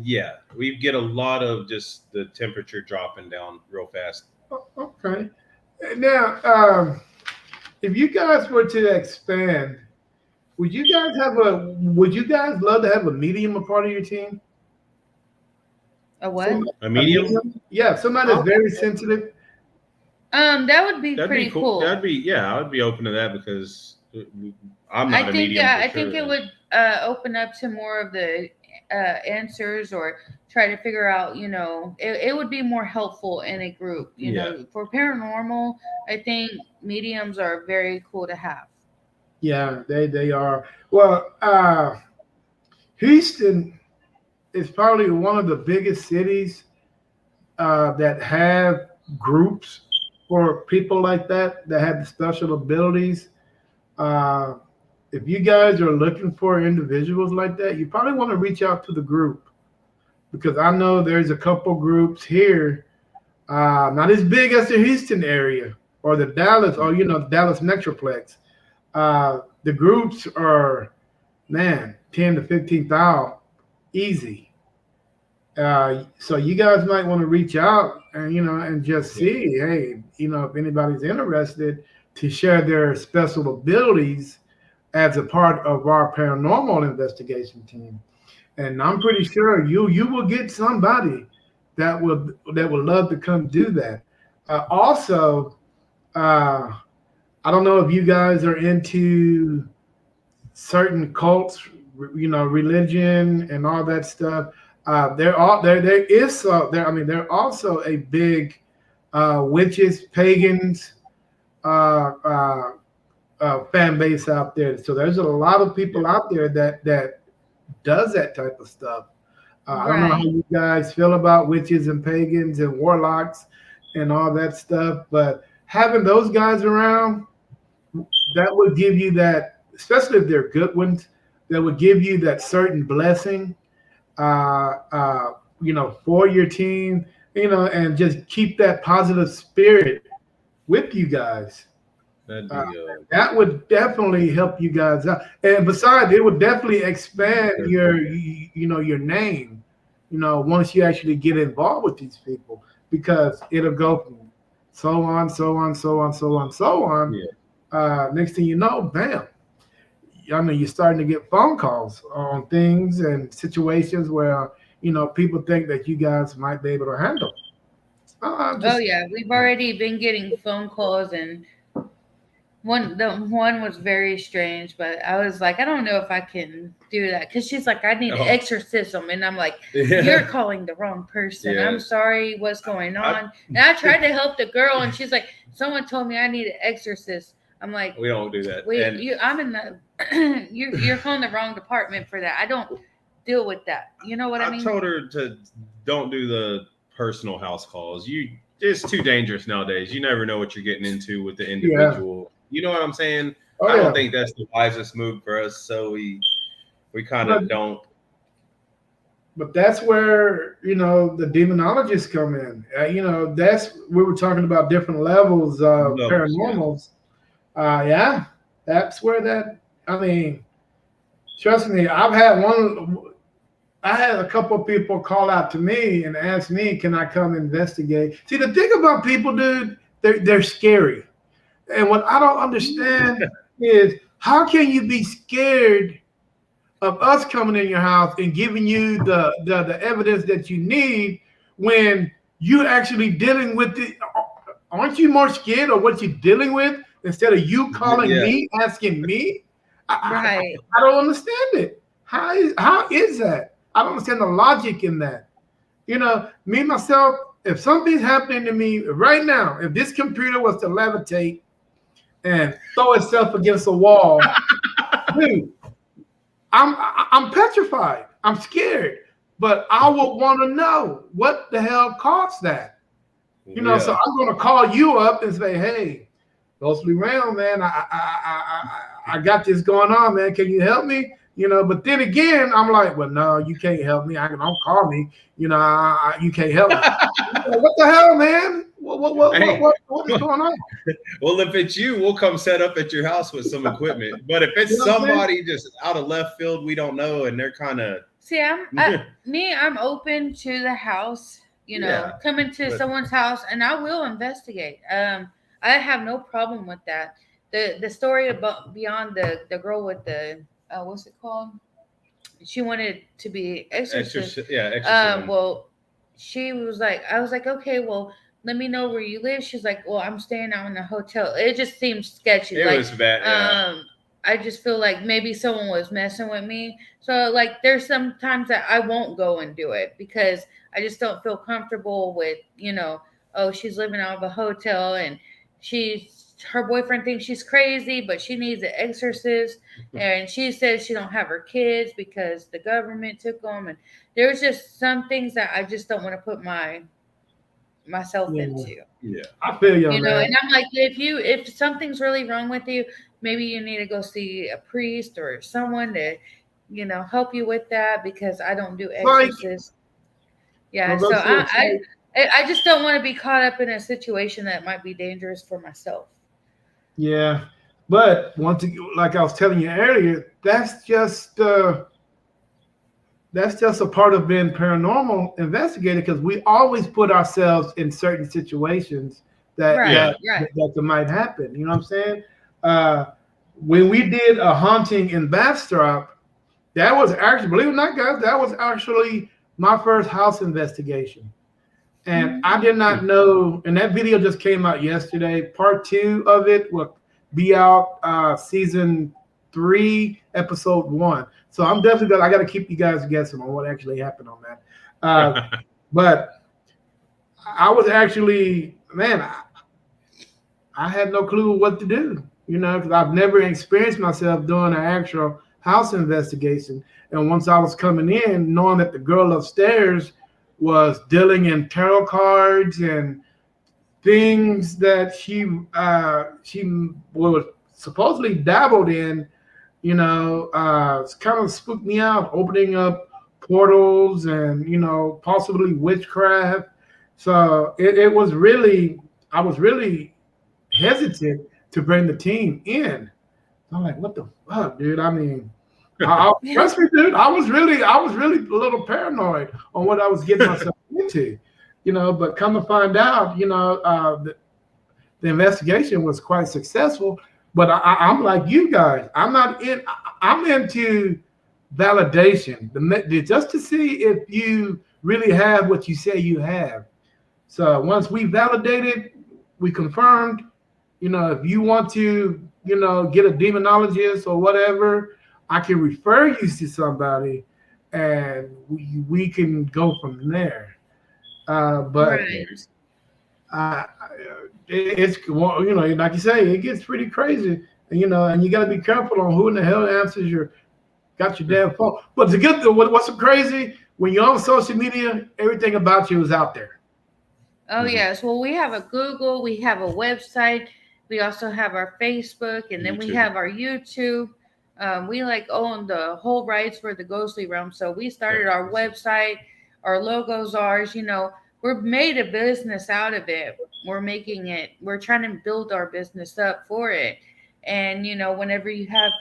Speaker 2: we get a lot of just the temperature dropping down real fast.
Speaker 1: Okay. Now, if you guys were to expand, would you guys love to have a medium a part of your team?
Speaker 3: A what?
Speaker 2: A medium?
Speaker 1: Yeah, somebody that's very sensitive.
Speaker 3: That would be
Speaker 2: That'd
Speaker 3: pretty
Speaker 2: be cool.
Speaker 3: cool.
Speaker 2: That'd be I would be open to that because I'm not a medium.
Speaker 3: I think it would open up to more of the answers or try to figure out, it would be more helpful in a group, you know. For paranormal, I think mediums are very cool to have.
Speaker 1: Yeah, they are. Well, Houston is probably one of the biggest cities that have groups for people like that have special abilities. If you guys are looking for individuals like that, you probably want to reach out to the group, because I know there's a couple groups here, not as big as the Houston area or the Dallas or the Dallas Metroplex. The groups are 10 to 15,000 easy. So you guys might want to reach out and just see, hey, if anybody's interested to share their special abilities as a part of our paranormal investigation team. and I'm pretty sure you will get somebody that would love to come do that. Also, I don't know if you guys are into certain cults, religion and all that stuff. There is there. I mean, there are also a big witches, pagans uh, uh, fan base out there. So there's a lot of people out there that does that type of stuff. I don't know how
Speaker 3: Right.
Speaker 1: you guys feel about witches and pagans and warlocks and all that stuff, but having those guys around, that would give you that, especially if they're good ones, that would give you that certain blessing, for your team, and just keep that positive spirit with you guys.
Speaker 2: That'd
Speaker 1: Uh,
Speaker 2: be
Speaker 1: that would definitely help you guys out. And besides, it would definitely expand your name, once you actually get involved with these people, because it'll go from so on, so on, so on, so on, so on.
Speaker 2: yeah.
Speaker 1: Next thing you know, bam. I mean, you're starting to get phone calls on things and situations where, people think that you guys might be able to handle.
Speaker 3: Oh
Speaker 1: Just
Speaker 3: yeah, we've already been getting phone calls, and the one was very strange, but I was like, I don't know if I can do that, because she's like, I need an
Speaker 2: Oh.
Speaker 3: exorcism, and I'm like, you're
Speaker 2: Yeah.
Speaker 3: calling the wrong person.
Speaker 2: Yeah.
Speaker 3: I'm sorry, what's going
Speaker 2: I-
Speaker 3: on? And I tried to help the girl, and she's like, someone told me I need an exorcist. I'm like,
Speaker 2: We don't do that.
Speaker 3: wait,
Speaker 2: And
Speaker 3: I'm in the you're calling the wrong department for that. I don't deal with that. You know what I
Speaker 2: I
Speaker 3: mean?
Speaker 2: told her to don't do the personal house calls. It's too dangerous nowadays. You never know what you're getting into with the individual. You know what I'm saying?
Speaker 1: Oh,
Speaker 2: I
Speaker 1: yeah.
Speaker 2: don't think that's the wisest move for us. So we kind of don't.
Speaker 1: But that's where the demonologists come in. That's we were talking about different levels of
Speaker 2: Levels,
Speaker 1: paranormals. Yeah, that's where that. I mean, trust me, I had a couple of people call out to me and ask me, "Can I come investigate?" See, the thing about people, dude, they're scary, and what I don't understand is how can you be scared of us coming in your house and giving you the evidence that you need when you actually dealing with it? Aren't you more scared of what you're dealing with instead of you calling
Speaker 2: Yeah.
Speaker 1: me, asking me?
Speaker 3: Right.
Speaker 1: I don't understand it. How is that? I don't understand the logic in that. Me myself, if something's happening to me right now, if this computer was to levitate and throw itself against a wall, dude, I'm petrified. I'm scared. But I would want to know what the hell caused that. So I'm going to call you up and say, "Hey, ghostly realm, man, I got this going on, man. Can you help me?" But then again, I'm like, "Well, no, you can't help me. Don't call me. You can't help me." What the hell, man? What is going on?
Speaker 2: Well, if it's you, we'll come set up at your house with some equipment. But if it's
Speaker 1: You know what I'm saying?
Speaker 2: somebody just out of left field we don't know and they're kind of
Speaker 3: See, I'm open to the house,
Speaker 2: Yeah,
Speaker 3: coming to
Speaker 2: but-
Speaker 3: someone's house, and I will investigate. I have no problem with that. The story about beyond the girl with the what's it called? She wanted to be exorcist.
Speaker 2: exorcism.
Speaker 3: Well, she was like, I was like, okay, well, let me know where you live. She's like, well, I'm staying out in a hotel. It just seems sketchy.
Speaker 2: It was bad. Yeah.
Speaker 3: I just feel like maybe someone was messing with me. So like there's some times that I won't go and do it because I just don't feel comfortable with, oh, she's living out of a hotel and her boyfriend thinks she's crazy, but she needs an exorcist. And she says she don't have her kids because the government took them. And there's just some things that I just don't want to put myself into.
Speaker 2: Yeah.
Speaker 1: I feel you on that.
Speaker 3: And I'm like, if something's really wrong with you, maybe you need to go see a priest or someone to, help you with that because I don't do exorcists. Yeah,
Speaker 1: Well,
Speaker 3: so
Speaker 1: that's
Speaker 3: I just don't want to be caught up in a situation that might be dangerous for myself.
Speaker 1: Yeah, but like I was telling you earlier, that's just a part of being paranormal investigator because we always put ourselves in certain situations that might happen. You know what I'm saying? When we did a haunting in Bastrop, That was actually, believe it or not, guys, that was actually my first house investigation. And I did not know, and that video just came out yesterday. Part 2 of it will be out season 3, episode 1. So I'm definitely gonna, I got to keep you guys guessing on what actually happened on that. But I was actually, man, I had no clue what to do, because I've never experienced myself doing an actual house investigation. And once I was coming in, knowing that the girl upstairs was dealing in tarot cards and things that she was supposedly dabbled in, it's kind of spooked me out, opening up portals and possibly witchcraft. So it was really, I was really hesitant to bring the team in. I'm like, what the fuck, dude? I mean, trust me, dude. I was really a little paranoid on what I was getting myself into, But come to find out, the investigation was quite successful. But I'm like you guys. I'm not in. I'm into validation, just to see if you really have what you say you have. So once we validated, we confirmed, if you want to, get a demonologist or whatever, I can refer you to somebody and we can go from there. But
Speaker 3: Right.
Speaker 1: uh, it's, well, like you say, it gets pretty crazy. And you got to be careful on who in the hell answers got your damn phone. But the good thing, what's so crazy, when you're on social media, everything about you is out there.
Speaker 3: Oh yes. Well, we have a Google, we have a website, we also have our Facebook, and then we
Speaker 2: YouTube.
Speaker 3: have our YouTube. We like own the whole rights for the ghostly realm, so we started our website. Our logo's ours. We're made a business out of it. We're making it. We're trying to build our business up for it. And whenever you have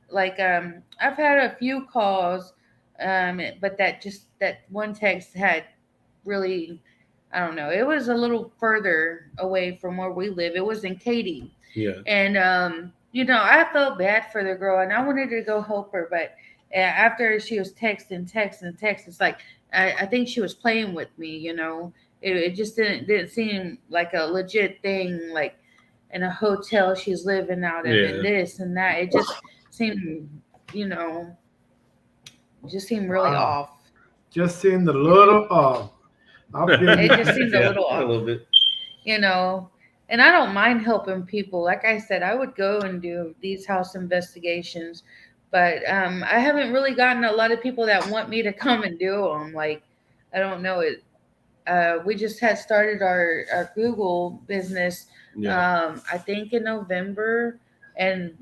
Speaker 3: like I've had a few calls, but that one text had really, I don't know. It was a little further away from where we live. It was in Katy.
Speaker 2: Yeah.
Speaker 3: And I felt bad for the girl and I wanted to go help her, but after she was texting, it's like I think she was playing with me. It just didn't seem like a legit thing, like in a hotel she's living out of and
Speaker 2: Yeah.
Speaker 3: this and that. It seemed, you know, just seemed really
Speaker 1: Wow.
Speaker 3: off.
Speaker 1: Just seemed a little off. I feel
Speaker 3: It
Speaker 1: you.
Speaker 3: just seemed a
Speaker 2: Yeah,
Speaker 3: little
Speaker 2: a
Speaker 3: off.
Speaker 2: little bit.
Speaker 3: you know. And I don't mind helping people. Like I said, I would go and do these house investigations, but I haven't really gotten a lot of people that want me to come and do them. Like, I don't know it. We just had started our Google business.
Speaker 2: Yeah.
Speaker 3: I think in November, and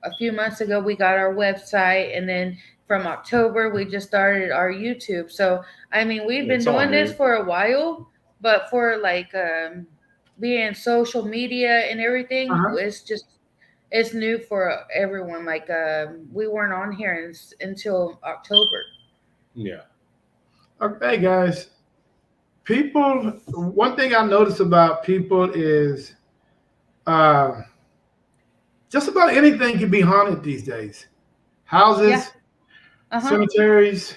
Speaker 3: a few months ago we got our website, and then from October we just started our YouTube. So I mean, we've been
Speaker 2: It's all
Speaker 3: doing this
Speaker 2: new.
Speaker 3: for a while, but for like being social media and everything,
Speaker 1: Uh-huh.
Speaker 3: it's new for everyone. Like we weren't on here until October.
Speaker 2: Yeah.
Speaker 1: Okay, guys. People, one thing I notice about people is uh, just about anything can be haunted these days.
Speaker 3: Yeah.
Speaker 1: Houses,
Speaker 3: Uh-huh.
Speaker 1: cemeteries.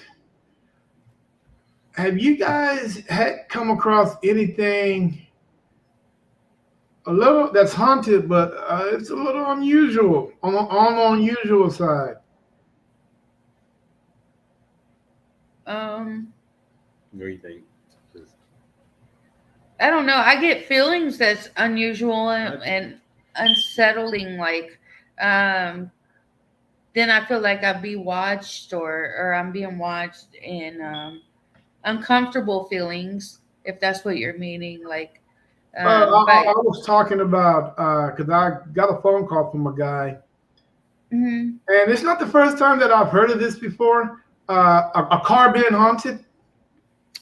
Speaker 1: Have you guys had come across anything a little that's haunted, but it's a little unusual on the unusual side?
Speaker 3: um
Speaker 2: What do you think? 'Cause
Speaker 3: I don't know. I get feelings that's unusual
Speaker 2: I,
Speaker 3: and unsettling. Like, um, then I feel like I'd be watched, or I'm being watched, and uncomfortable feelings, if that's what you're meaning. Like,
Speaker 1: I
Speaker 3: but
Speaker 1: was talking about because I got a phone call from a guy,
Speaker 3: mhm.
Speaker 1: and it's not the first time that I've heard of this before. A car being haunted.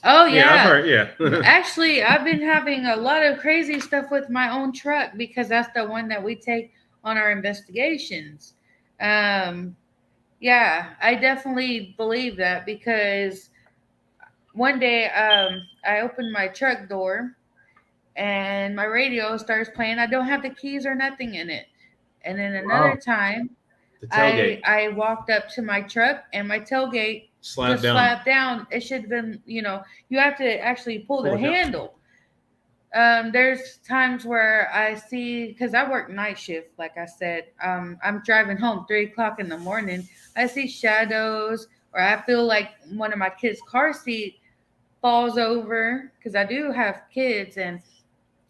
Speaker 3: Oh
Speaker 2: yeah, I've
Speaker 3: yeah.
Speaker 2: heard. Yeah.
Speaker 3: Actually, I've been having a lot of crazy stuff with my own truck because that's the one that we take on our investigations. Um, yeah, I definitely believe that because one day I opened my truck door and my radio starts playing. I don't have the keys or nothing in it. And then another
Speaker 1: Wow.
Speaker 3: time
Speaker 2: The tailgate
Speaker 3: I walked up to my truck and my tailgate
Speaker 2: slapped
Speaker 3: just
Speaker 2: down.
Speaker 3: slapped down. It should have been, you have to actually pull the
Speaker 2: Pull it down.
Speaker 3: handle. There's times where I see, because I work night shift, like I said, I'm driving home 3 o'clock in the morning. I see shadows, or I feel like one of my kids' car seat falls over, because I do have kids, and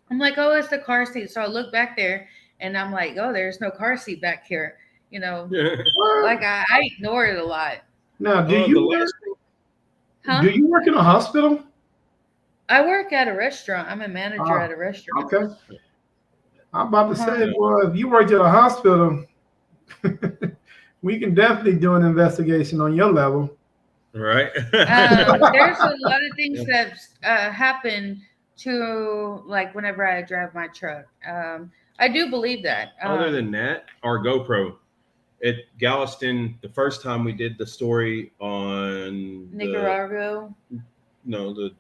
Speaker 3: I'm like, oh, it's the car seat. So I look back there, and I'm like, oh, there's no car seat back here.
Speaker 1: What?
Speaker 3: Like I ignore it a lot.
Speaker 1: Now,
Speaker 2: The last
Speaker 3: Huh?
Speaker 1: do you work in a hospital?
Speaker 3: I work at a restaurant. I'm a manager at a restaurant.
Speaker 1: Okay. I'm about to say, well, if you worked at a hospital, we can definitely do an investigation on your level.
Speaker 2: right.
Speaker 3: There's a lot of things that happen to, like, whenever I drive my truck. I do believe that.
Speaker 2: Other than that, our GoPro at Galveston, the first time we did the story on
Speaker 3: Nicaragua.
Speaker 2: the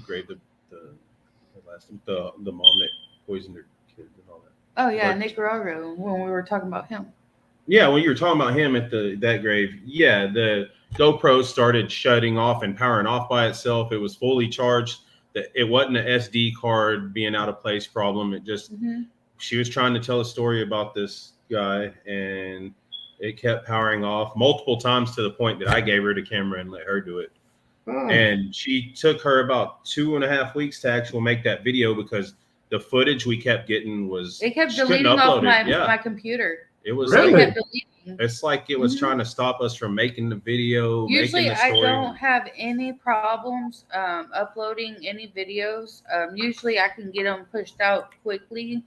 Speaker 2: grave, the mom that poisoned her kids and all that.
Speaker 3: Oh yeah,
Speaker 2: But-
Speaker 3: Nicaragua. When we were talking about him.
Speaker 2: Yeah, when you were talking about him at that grave, yeah, the GoPro started shutting off and powering off by itself. It was fully charged. It wasn't an SD card being out of place problem. It just she was trying to tell a story about this guy, and it kept powering off multiple times to the point that I gave her the camera and let her do it.
Speaker 1: Oh.
Speaker 2: And she took her about 2.5 weeks to actually make that video, because the footage we kept getting was
Speaker 3: It kept
Speaker 2: she couldn't
Speaker 3: deleting off
Speaker 2: upload it.
Speaker 3: my computer.
Speaker 2: It was
Speaker 1: Really?
Speaker 3: It
Speaker 2: like,
Speaker 3: kept deleting.
Speaker 2: it's like it was trying to stop us from making the video,
Speaker 3: Usually,
Speaker 2: making the
Speaker 3: I
Speaker 2: story.
Speaker 3: don't have any problems uploading any videos. Usually, I can get them pushed out quickly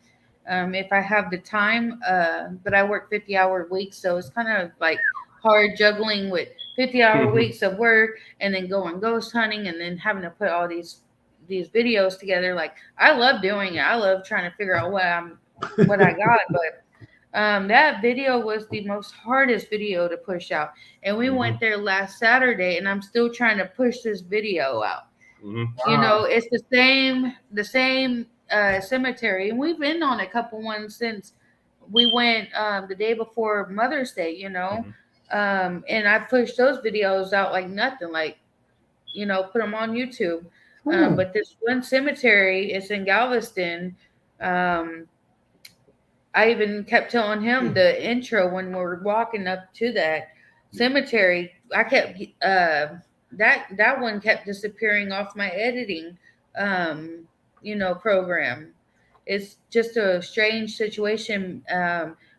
Speaker 3: if I have the time. But I work 50-hour weeks, so it's kind of like hard juggling with 50-hour weeks of work and then going ghost hunting and then having to put all these videos together. Like, I love doing it. I love trying to figure out what I got, but. That video was the most hardest video to push out, and we went there last Saturday, and I'm still trying to push this video out.
Speaker 1: Wow.
Speaker 3: It's the same cemetery, and we've been on a couple ones since we went the day before Mother's Day. And I pushed those videos out like nothing, like put them on YouTube. But this one cemetery is in Galveston. I even kept telling him the intro when we were walking up to that cemetery. I kept that one kept disappearing off my editing, program. It's just a strange situation.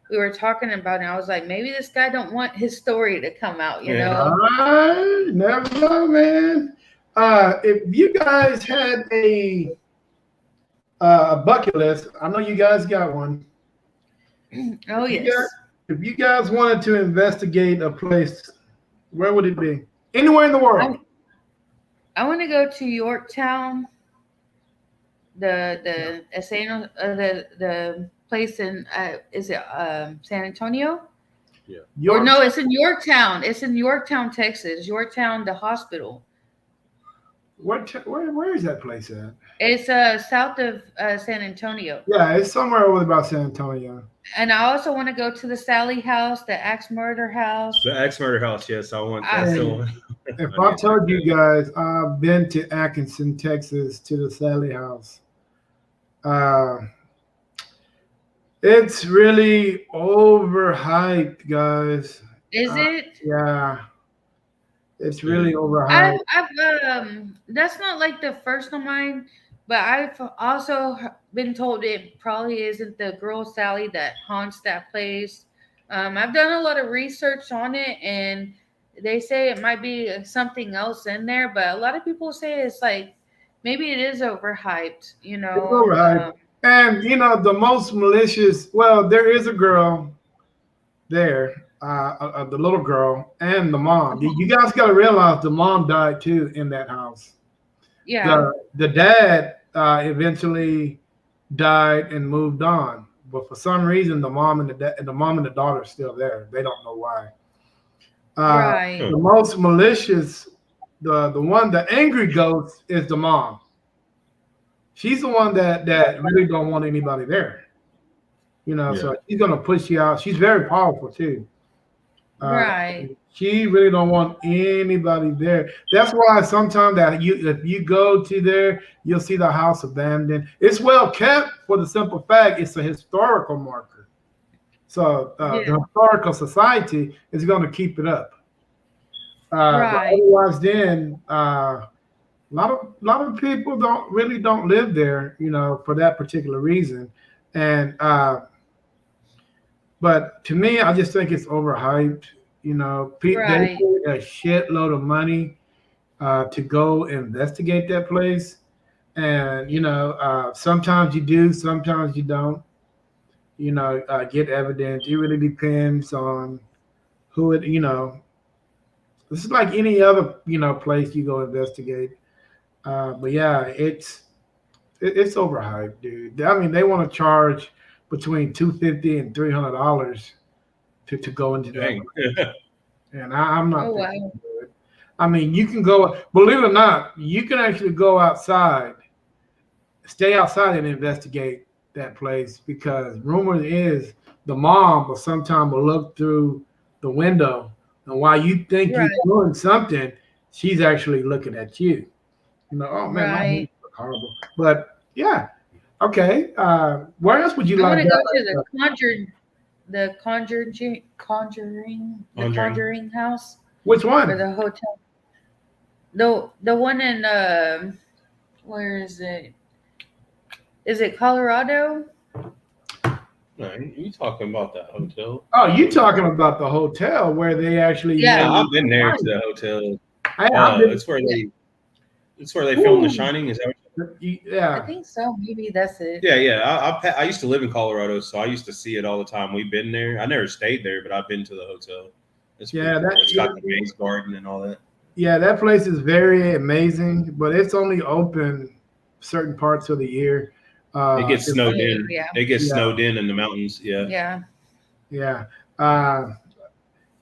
Speaker 3: We were talking about it. And I was like, maybe this guy don't want his story to come out.
Speaker 1: I never know, man. If you guys had a bucket list, I know you guys got one.
Speaker 3: Oh, yes.
Speaker 1: If you guys wanted to investigate a place, where would it be? Anywhere in the world.
Speaker 3: I want to go to Yorktown, the place in is it San Antonio?
Speaker 2: Yeah.
Speaker 3: Or no, it's in Yorktown. It's in Yorktown, Texas. Yorktown, the hospital.
Speaker 1: Where is that place at?
Speaker 3: It's south of San Antonio.
Speaker 1: Yeah, it's somewhere over about San Antonio.
Speaker 3: And I also want to go to the Sally House, the Axe Murder House.
Speaker 2: The Axe Murder House, yes, I want that.
Speaker 1: If I told you guys I've been to Atkinson, Texas, to the Sally House, it's really overhyped, guys.
Speaker 3: Is it?
Speaker 1: Yeah. It's really overhyped.
Speaker 3: That's not like the first of mine, but I've also been told it probably isn't the girl Sally that haunts that place. I've done a lot of research on it, and they say it might be something else in there, but a lot of people say it's like maybe it is overhyped.
Speaker 1: It's overhyped. And the most malicious. Well, there is a girl there. The little girl and the mom. You guys got to realize the mom died too in that house.
Speaker 3: Yeah.
Speaker 1: The dad eventually died and moved on, but for some reason the mom and the daughter are still there. They don't know why.
Speaker 3: Right.
Speaker 1: The most malicious, the angry ghost is the mom. She's the one that really don't want anybody there. So she's gonna push you out. She's very powerful too.
Speaker 3: Right.
Speaker 1: She really don't want anybody there. That's why sometimes that if you go to there, you'll see the house abandoned. It's well kept for the simple fact it's a historical marker. So
Speaker 3: Yeah.
Speaker 1: the historical society is going to keep it up. But
Speaker 3: Right.
Speaker 1: otherwise, then a lot of people don't live there, for that particular reason. And but to me, I just think it's overhyped. They
Speaker 3: Right.
Speaker 1: paid a shitload of money to go investigate that place, and sometimes you do, sometimes you don't. Get evidence. It really depends on who it. This is like any other place you go investigate. But yeah, it's overhyped, dude. I mean, they want to charge between $250 and $300 to go into that.
Speaker 2: Dang.
Speaker 1: And I'm not
Speaker 3: Oh,
Speaker 1: thinking
Speaker 3: wow.
Speaker 1: of it. I mean, you can go, believe it or not, you can actually go outside, stay outside and investigate that place because rumor is the mom will sometime will look through the window, and while you think you're
Speaker 3: Right.
Speaker 1: doing something, she's actually looking at you. Oh man, my hands
Speaker 3: Right.
Speaker 1: look horrible. But yeah, okay. Where else would you
Speaker 3: I want
Speaker 1: like
Speaker 3: to go
Speaker 1: that?
Speaker 3: to the Conjuring house
Speaker 1: Which
Speaker 3: or
Speaker 1: one?
Speaker 3: the hotel. The one in where is it? Is it Colorado?
Speaker 2: No, you talking about the hotel?
Speaker 1: Oh, you talking about the hotel where they actually
Speaker 3: Yeah.
Speaker 2: Yeah, I've been there to the hotel.
Speaker 1: I've been,
Speaker 2: It's where they filmed The
Speaker 1: Ooh.
Speaker 2: Shining. Is that what
Speaker 3: I
Speaker 1: yeah.
Speaker 3: think so. Maybe that's it.
Speaker 2: Yeah. I used to live in Colorado, so I used to see it all the time. We've been there. I never stayed there, but I've been to the hotel. It's pretty cool. It's got the maze garden and all that.
Speaker 1: Yeah, that place is very amazing, but it's only open certain parts of the year.
Speaker 2: It gets snowed
Speaker 3: Oh,
Speaker 2: in.
Speaker 3: yeah.
Speaker 2: It gets
Speaker 1: Yeah.
Speaker 2: snowed in the mountains. Yeah.
Speaker 3: Yeah.
Speaker 1: Yeah.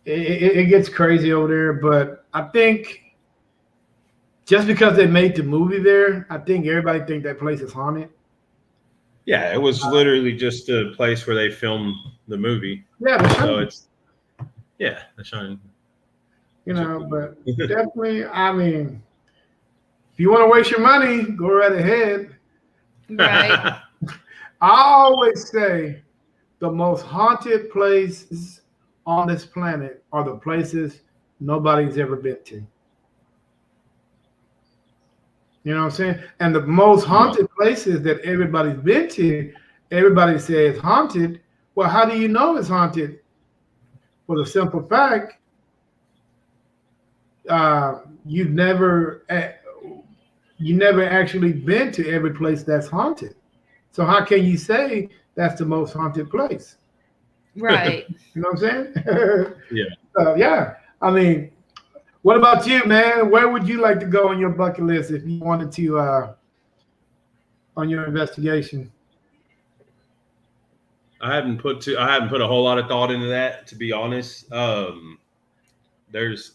Speaker 1: It gets crazy over there, but I think just because they made the movie there, I think everybody think that place is haunted.
Speaker 2: Yeah, it was literally just a place where they filmed the movie.
Speaker 1: Yeah, The
Speaker 2: So
Speaker 1: Shining,
Speaker 2: it's The Shining.
Speaker 1: but definitely, I mean, if you want to waste your money, go right ahead.
Speaker 3: Right.
Speaker 1: I always say the most haunted places on this planet are the places nobody's ever been to. You know what I'm saying? And the most haunted places that everybody's been to, everybody says haunted. Well, how do you know it's haunted? For the simple fact, you've never actually been to every place that's haunted. So how can you say that's the most haunted place?
Speaker 3: Right.
Speaker 1: You know what I'm saying?
Speaker 2: Yeah.
Speaker 1: Yeah. I mean, what about you, man? Where would you like to go on your bucket list if you wanted to on your investigation?
Speaker 2: I haven't put a whole lot of thought into that, to be honest. There's,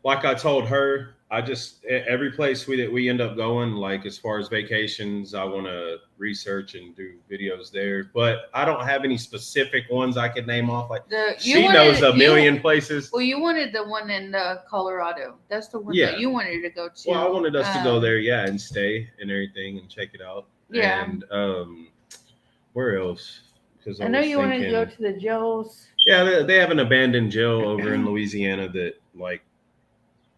Speaker 2: like I told her, every place that we end up going, like as far as vacations, I want to research and do videos there. But I don't have any specific ones I could name off. Like she knows a million places.
Speaker 3: Well, you wanted the one in Colorado. That's the one
Speaker 2: Yeah.
Speaker 3: that you wanted to go to.
Speaker 2: Well, I wanted us to go there, yeah, and stay and everything and check it out.
Speaker 3: Yeah.
Speaker 2: And where else? Because
Speaker 3: I know you wanted to go to the jails.
Speaker 2: Yeah, they have an abandoned jail over in Louisiana that, like,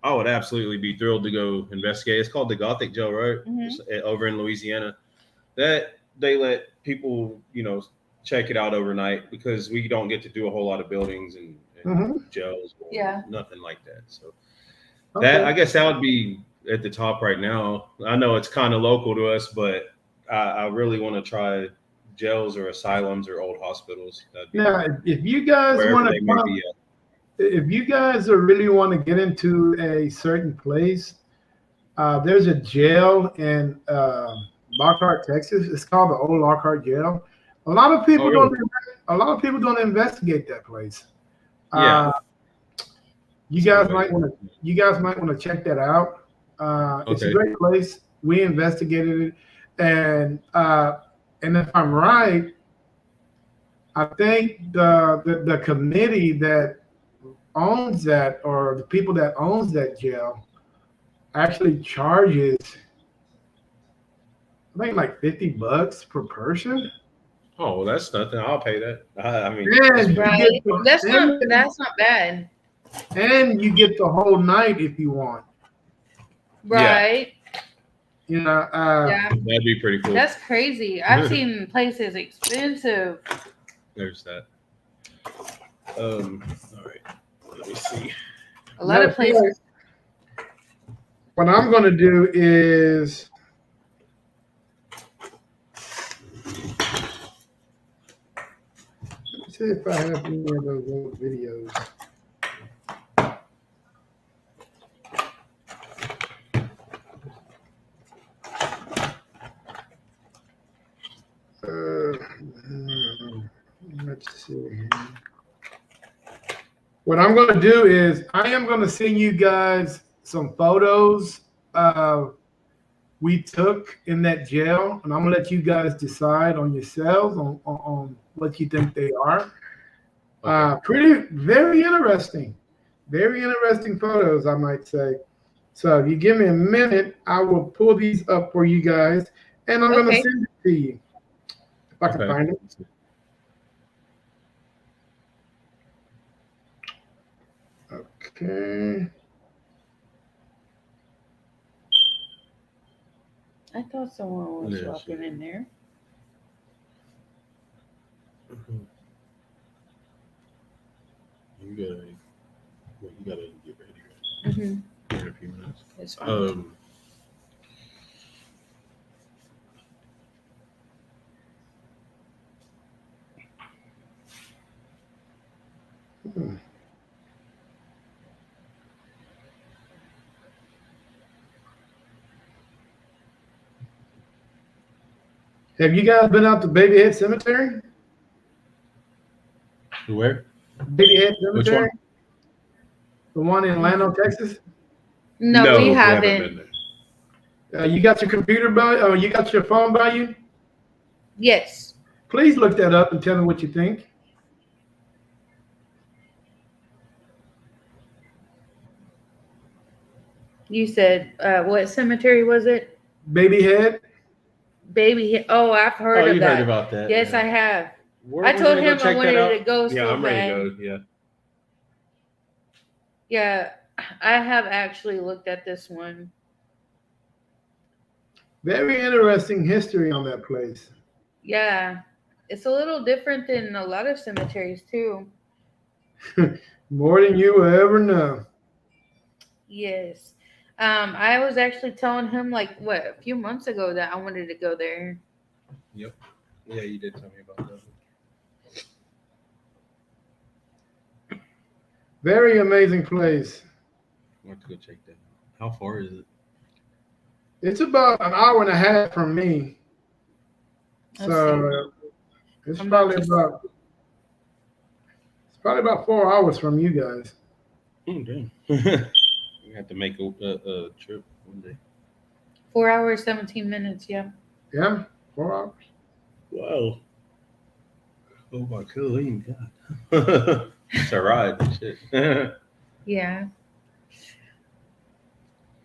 Speaker 2: I would absolutely be thrilled to go investigate. It's called the Gothic Jail, right?
Speaker 3: Mhm.
Speaker 2: It's over in Louisiana. That they let people, check it out overnight because we don't get to do a whole lot of buildings and jails or nothing like that. So that, I guess that would be at the top right now. I know it's kind of local to us, but I really want to try jails or asylums or old hospitals.
Speaker 1: Yeah, if you guys want to, if you guys really want to get into a certain place, there's a jail in Lockhart, Texas. It's called the Old Lockhart Jail. A lot of people don't investigate that place.
Speaker 2: Yeah.
Speaker 1: You guys might want to check that out. It's a great place. We investigated it, and if I'm right, I think the committee that owns that, or the people that owns that jail, actually charges, I think, like $50 per person.
Speaker 2: Oh, well, that's nothing. I'll pay that. I mean, that's
Speaker 1: And
Speaker 2: fair.
Speaker 1: you
Speaker 3: Right.
Speaker 1: get the,
Speaker 3: That's not bad.
Speaker 1: and you get the whole night if you want.
Speaker 2: Yeah,
Speaker 3: Right.
Speaker 1: You know,
Speaker 3: Yeah.
Speaker 2: that'd be pretty cool.
Speaker 3: That's crazy. I've seen places expensive.
Speaker 2: There's that. All right. Let me see.
Speaker 3: A lot of places.
Speaker 1: what I'm going to do is let me see if I have any of those old videos. Uh, let's see. What I'm going to do is I am going to send you guys some photos we took in that jail, and I'm going to let you guys decide on yourselves on what you think they are.
Speaker 2: Okay.
Speaker 1: Very interesting. Very interesting photos, I might say. So if you give me a minute, I will pull these up for you guys, and I'm going to
Speaker 3: Okay.
Speaker 1: send it to you if I can
Speaker 2: Okay.
Speaker 1: find it. Okay.
Speaker 3: I thought someone was
Speaker 2: Yeah,
Speaker 3: walking in there.
Speaker 2: You gotta get ready.
Speaker 3: Mm-hmm.
Speaker 2: In a few minutes.
Speaker 3: It's fine.
Speaker 1: Hmm. Have you guys been out to Babyhead Cemetery?
Speaker 2: Where?
Speaker 1: Babyhead
Speaker 2: Which
Speaker 1: Cemetery?
Speaker 2: one?
Speaker 1: The one in Lano, Texas?
Speaker 3: No, we
Speaker 2: We haven't
Speaker 3: haven't.
Speaker 2: been there.
Speaker 1: You got your computer by, you got your phone by you?
Speaker 3: Yes.
Speaker 1: Please look that up and tell me what you think.
Speaker 3: You said what cemetery was it?
Speaker 1: Babyhead.
Speaker 3: Oh, I've heard
Speaker 2: Oh,
Speaker 3: of
Speaker 2: you heard
Speaker 3: that.
Speaker 2: about that?
Speaker 3: Yes,
Speaker 2: Yeah.
Speaker 3: I have.
Speaker 2: We're
Speaker 3: I told
Speaker 2: gonna go
Speaker 3: him I
Speaker 2: check that
Speaker 3: wanted
Speaker 2: out.
Speaker 3: to go
Speaker 2: Yeah,
Speaker 3: so
Speaker 2: I'm ready
Speaker 3: bad.
Speaker 2: to go. Yeah.
Speaker 3: Yeah, I have actually looked at this one.
Speaker 1: Very interesting history on that place.
Speaker 3: Yeah, it's a little different than a lot of cemeteries too.
Speaker 1: More than you will ever know.
Speaker 3: Yes. I was actually telling him like what a few months ago that I wanted to go there.
Speaker 2: Yep. Yeah, you did tell me about that.
Speaker 1: Very amazing place.
Speaker 2: I want to go check that out. How far is it?
Speaker 1: It's about an hour and a half from me.
Speaker 3: Let's see.
Speaker 1: So it's
Speaker 3: I'm about to.
Speaker 1: probably about 4 hours from you guys.
Speaker 2: Oh, damn. We have to make a trip one day.
Speaker 3: 4 hours, 17 minutes. Yeah.
Speaker 1: Yeah, 4 hours.
Speaker 2: Wow. Oh my cooling God. It's a ride. Shit.
Speaker 3: Yeah.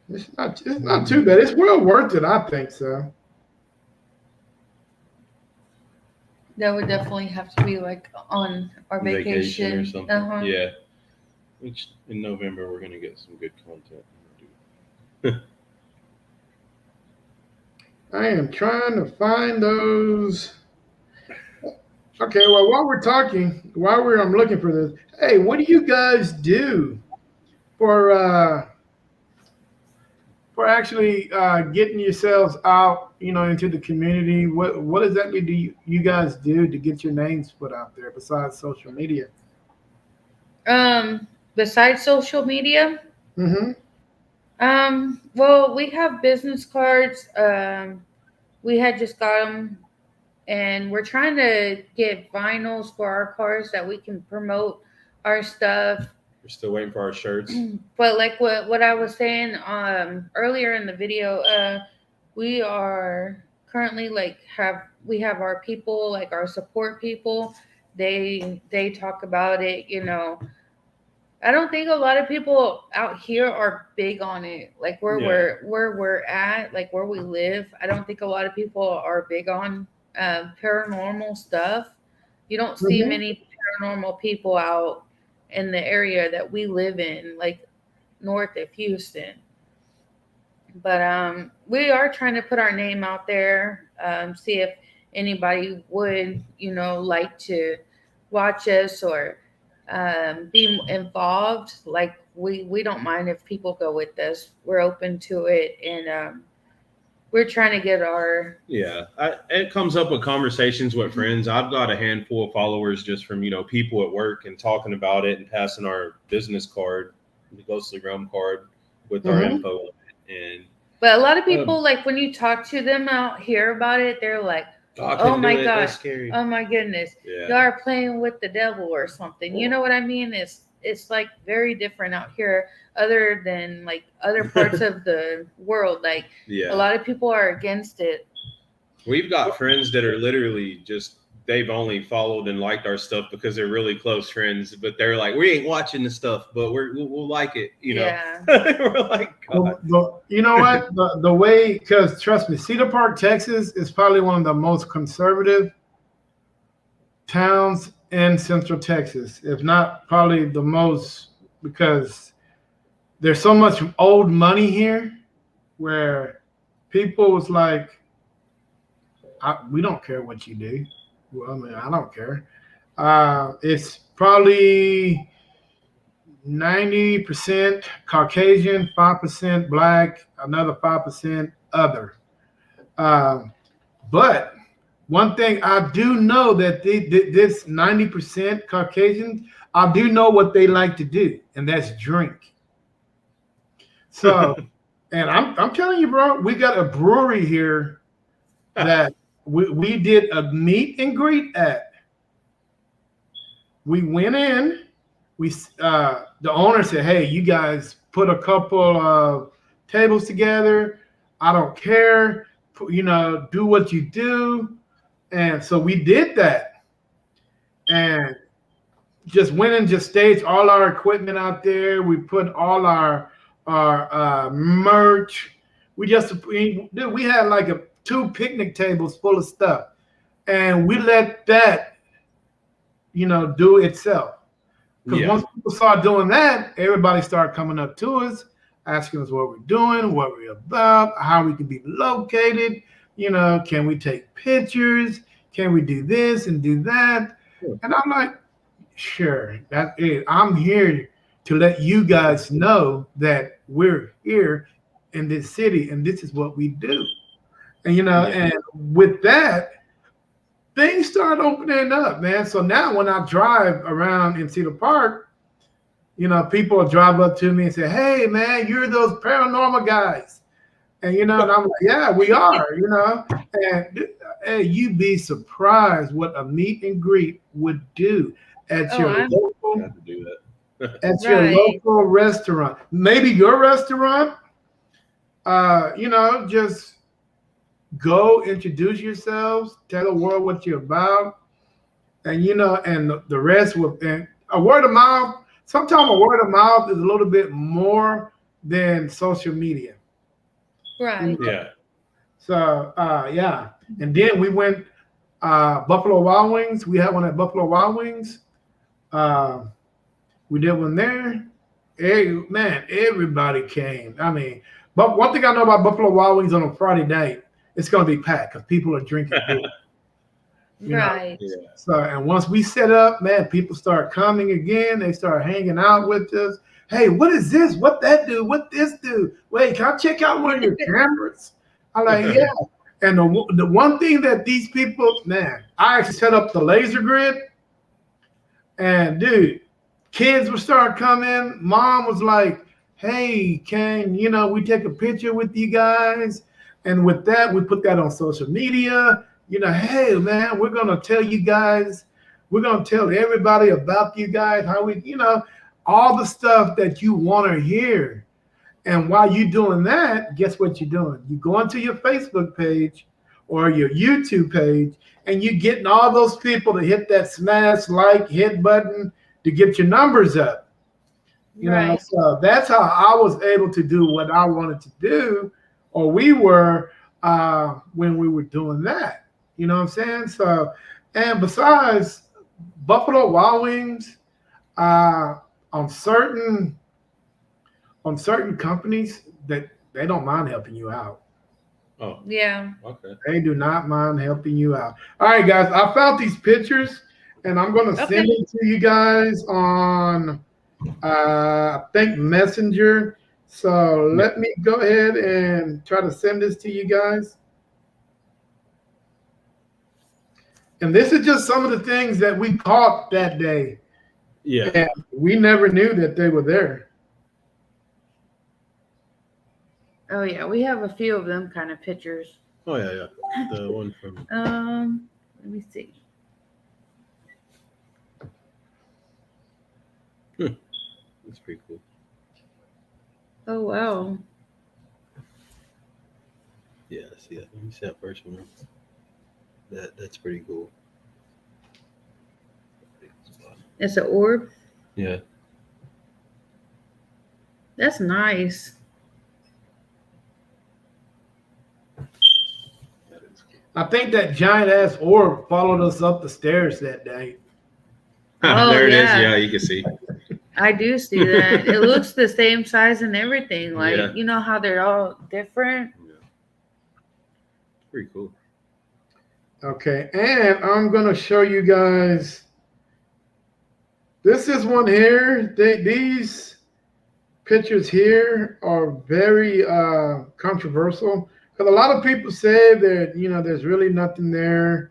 Speaker 1: It's not too bad. It's well worth it, I think so.
Speaker 3: That would definitely have to be like on our
Speaker 2: Vacation or
Speaker 3: vacation.
Speaker 2: something.
Speaker 3: Uh-huh.
Speaker 2: Yeah. Which in November we're gonna get some good content.
Speaker 1: I am trying to find those. Okay, well, while I'm looking for this, hey, what do you guys do for actually getting yourselves out, into the community? What exactly do you guys do to get your names put out there besides social media?
Speaker 3: Besides social media,
Speaker 1: Mm-hmm.
Speaker 3: well, we have business cards. We had just got them, and we're trying to get vinyls for our cars that we can promote our stuff.
Speaker 2: We're still waiting for our shirts.
Speaker 3: But like what I was saying earlier in the video, we are currently like we have our people, like our support people. They talk about it, I don't think a lot of people out here are big on it. Like where we're at, like where we live. I don't think a lot of people are big on paranormal stuff. You don't see
Speaker 1: Mhm.
Speaker 3: many paranormal people out in the area that we live in, like north of Houston. But we are trying to put our name out there, see if anybody would, like to watch us or be involved. Like we don't mind if people go with us. We're open to it, and we're trying to get our.
Speaker 2: Yeah, it comes up with conversations with friends. I've got a handful of followers just from people at work and talking about it and passing our business card, the Ghostly Realm card, with our
Speaker 1: Mhm.
Speaker 2: info on it. And
Speaker 3: But a lot of people, like when you talk to them out here about it, they're like,
Speaker 2: I
Speaker 3: "Oh
Speaker 2: couldn't
Speaker 3: my
Speaker 2: do it.
Speaker 3: God,
Speaker 2: That's scary.
Speaker 3: oh my goodness,
Speaker 2: Yeah,
Speaker 3: y'all are playing with the devil or something." You know what I mean? It's like very different out here, other than like other parts of the world. Like a
Speaker 2: yeah.
Speaker 3: lot of people are against it.
Speaker 2: We've got friends that are literally just they've only followed and liked our stuff because they're really close friends, but they're like, we ain't watching the stuff, but we'll like it.
Speaker 3: Yeah.
Speaker 2: We're like, God.
Speaker 1: You know what? The way, because trust me, Cedar Park, Texas is probably one of the most conservative towns in Central Texas, if not probably the most, because there's so much old money here where people was like, we don't care what you do. Well, I mean, I don't care. It's probably 90% Caucasian, 5% Black, another 5% other. Um, but one thing I do know that this 90% Caucasian, I do know what they like to do, and that's drink. So, and I'm telling you, bro, we got a brewery here that we did a meet and greet at. We went in. The owner said, "Hey, you guys put a couple of tables together. I don't care. Do what you do." And so we did that, and just went and just staged all our equipment out there. We put all our merch. We had like two picnic tables full of stuff, and we let that do itself. Because
Speaker 2: Yeah,
Speaker 1: once people start doing that, everybody started coming up to us, asking us what we're doing, what we're about, how we can be located. Can we take pictures? Can we do this and do that?
Speaker 2: Sure.
Speaker 1: And I'm like, sure, that's it. I'm here to let you guys know that we're here in this city and this is what we do. And
Speaker 2: Yeah.
Speaker 1: and with that, things start opening up, man. So now when I drive around in Cedar Park, people will drive up to me and say, "Hey, man, you're those paranormal guys." And I'm like, "Yeah, we are." And hey, you'd be surprised what a meet and greet would do at
Speaker 3: Oh,
Speaker 1: your
Speaker 3: I'm
Speaker 2: I
Speaker 1: local
Speaker 2: had to do that.
Speaker 3: right.
Speaker 1: restaurant. Maybe your restaurant. Just go introduce yourselves, tell the world what you're about, and and the rest will. And a word of mouth. Sometimes a word of mouth is a little bit more than social media.
Speaker 3: Right.
Speaker 2: Yeah.
Speaker 1: So yeah, and then we went Buffalo Wild Wings. We had one at Buffalo Wild Wings. Uh, we did one there. Man, everybody came. I mean, but one thing I know about Buffalo Wild Wings on a Friday night, it's going to be packed because people are drinking beer.
Speaker 3: Right.
Speaker 2: Yeah.
Speaker 1: So, and once we set up, man, people start coming again. They start hanging out with us. Hey, what is this? What that do? What this do? Wait, can I check out one of your cameras? I'm like, yeah. And the one thing that these people, man, I actually set up the laser grid. And dude, kids would start coming. Mom was like, "Hey, can we take a picture with you guys?" And with that, we put that on social media. Hey man, we're gonna tell you guys, we're gonna tell everybody about you guys, how we, all the stuff that you want to hear. And while you're doing that, guess what you're doing? You go into your Facebook page or your YouTube page, and you're getting all those people to hit that smash like hit button to get your numbers up. You know,
Speaker 3: Right.
Speaker 1: so that's how I was able to do what I wanted to do, or we were when we were doing that. You know what I'm saying? So, and besides Buffalo Wild Wings, uh, on certain companies that they don't mind helping you out.
Speaker 2: Oh,
Speaker 3: Yeah.
Speaker 2: okay.
Speaker 1: They do not mind helping you out. All right, guys, I found these pictures, and I'm gonna
Speaker 3: Okay.
Speaker 1: send it to you guys on I think Messenger. So
Speaker 2: Yeah.
Speaker 1: let me go ahead and try to send this to you guys. And this is just some of the things that we caught that day.
Speaker 2: Yeah.
Speaker 1: And we never knew that they were there.
Speaker 3: Oh yeah, we have a few of them kind of pictures.
Speaker 2: Oh yeah. The one from.
Speaker 3: Let me see.
Speaker 2: That's pretty cool.
Speaker 3: Oh wow.
Speaker 2: Yeah. See that? Let me see that first one. That's pretty cool.
Speaker 3: It's an orb.
Speaker 2: Yeah.
Speaker 3: That's nice.
Speaker 2: That is cool.
Speaker 1: I think that giant ass orb followed us up the stairs that day.
Speaker 3: Oh,
Speaker 2: There it is.
Speaker 3: yeah.
Speaker 2: Yeah, you can see.
Speaker 3: I do see that. It looks the same size and everything. Like,
Speaker 2: Yeah.
Speaker 3: you know how they're all different?
Speaker 2: Yeah. Pretty cool.
Speaker 1: Okay, and I'm gonna show you guys. This is one here. These pictures here are very controversial because a lot of people say that there's really nothing there,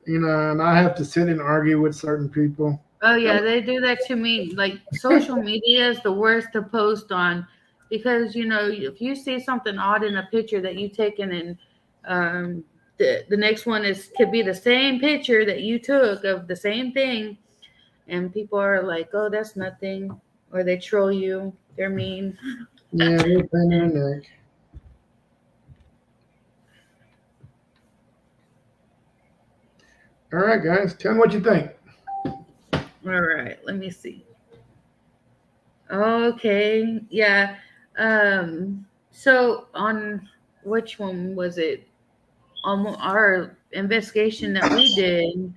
Speaker 1: and I have to sit and argue with certain people.
Speaker 3: Oh, yeah, they do that to me. Like, social media is the worst to post on because, if you see something odd in a picture that you taken and the next one could be the same picture that you took of the same thing, and people are like, "Oh, that's nothing," or they troll you. They're mean.
Speaker 1: Yeah, they're pain in the neck. All right, guys, tell me what you think.
Speaker 3: All right, let me see. Okay, yeah. So on which one was it? On our investigation that we did.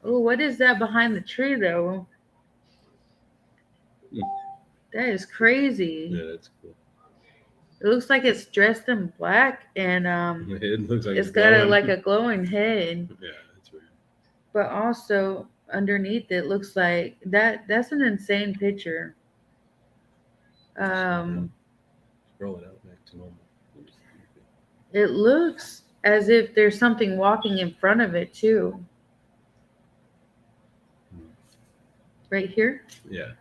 Speaker 3: Oh, what is that behind the tree though? That is crazy.
Speaker 2: Yeah, that's cool.
Speaker 3: It looks like it's dressed in black and
Speaker 2: It looks like
Speaker 3: it's got
Speaker 2: glowing.
Speaker 3: like a glowing head.
Speaker 2: Yeah, that's weird.
Speaker 3: But also underneath it looks like that's an insane picture.
Speaker 2: Scroll it out back to normal.
Speaker 3: It looks as if there's something walking in front of it too. Right here.
Speaker 2: Yeah.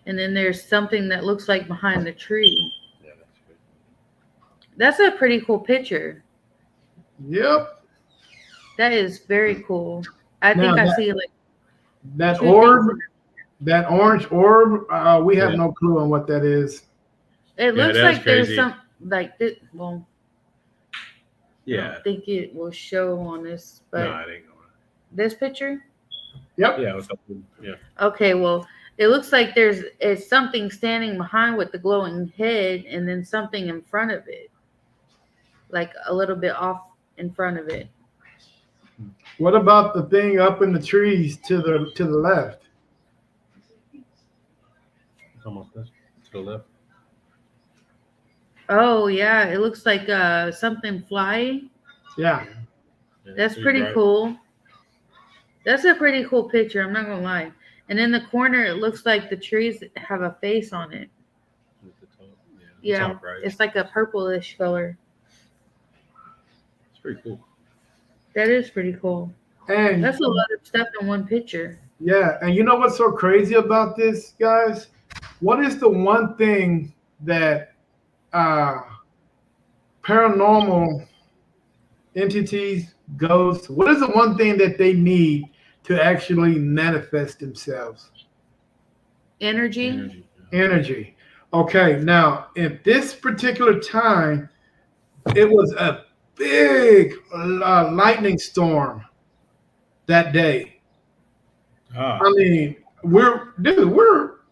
Speaker 3: And then there's something that looks like behind the tree.
Speaker 2: Yeah, that's good.
Speaker 3: That's a pretty cool picture.
Speaker 1: Yep.
Speaker 3: That is very cool. I
Speaker 1: Now
Speaker 3: think I see like
Speaker 1: that
Speaker 3: two
Speaker 1: orb,
Speaker 3: things.
Speaker 1: that orange orb. We have
Speaker 2: Yeah.
Speaker 1: no clue on what that is.
Speaker 3: It looks
Speaker 2: that's
Speaker 3: like there's
Speaker 2: crazy.
Speaker 3: some like this. Well, I
Speaker 2: Yeah.
Speaker 3: don't think it will show on this, but
Speaker 2: No, it ain't going.
Speaker 3: this picture.
Speaker 1: Yep.
Speaker 2: Yeah, what's up? Yeah.
Speaker 3: Okay, well, it looks like it's something standing behind with the glowing head, and then something in front of it, like a little bit off in front of it.
Speaker 1: What about the thing up in the trees to the left?
Speaker 2: It's almost this. To the left.
Speaker 3: Oh yeah, it looks like something flying.
Speaker 1: Yeah.
Speaker 2: Yeah,
Speaker 3: That's pretty
Speaker 2: right.
Speaker 3: cool. That's a pretty cool picture. I'm not gonna lie. And in the corner, it looks like the trees have a face on it.
Speaker 2: At the top.
Speaker 3: Yeah,
Speaker 2: Top right.
Speaker 3: it's like a purplish color.
Speaker 2: It's pretty cool.
Speaker 3: That is pretty cool.
Speaker 1: And
Speaker 3: That's a lot of stuff in one picture.
Speaker 1: yeah, and you know what's so crazy about this, guys? What is the one thing that paranormal entities, ghosts, what is the one thing that they need to actually manifest themselves?
Speaker 3: Energy.
Speaker 2: Energy.
Speaker 1: Energy. Okay, now at this particular time, it was a big lightning storm that day.
Speaker 2: Ah.
Speaker 1: I mean, we're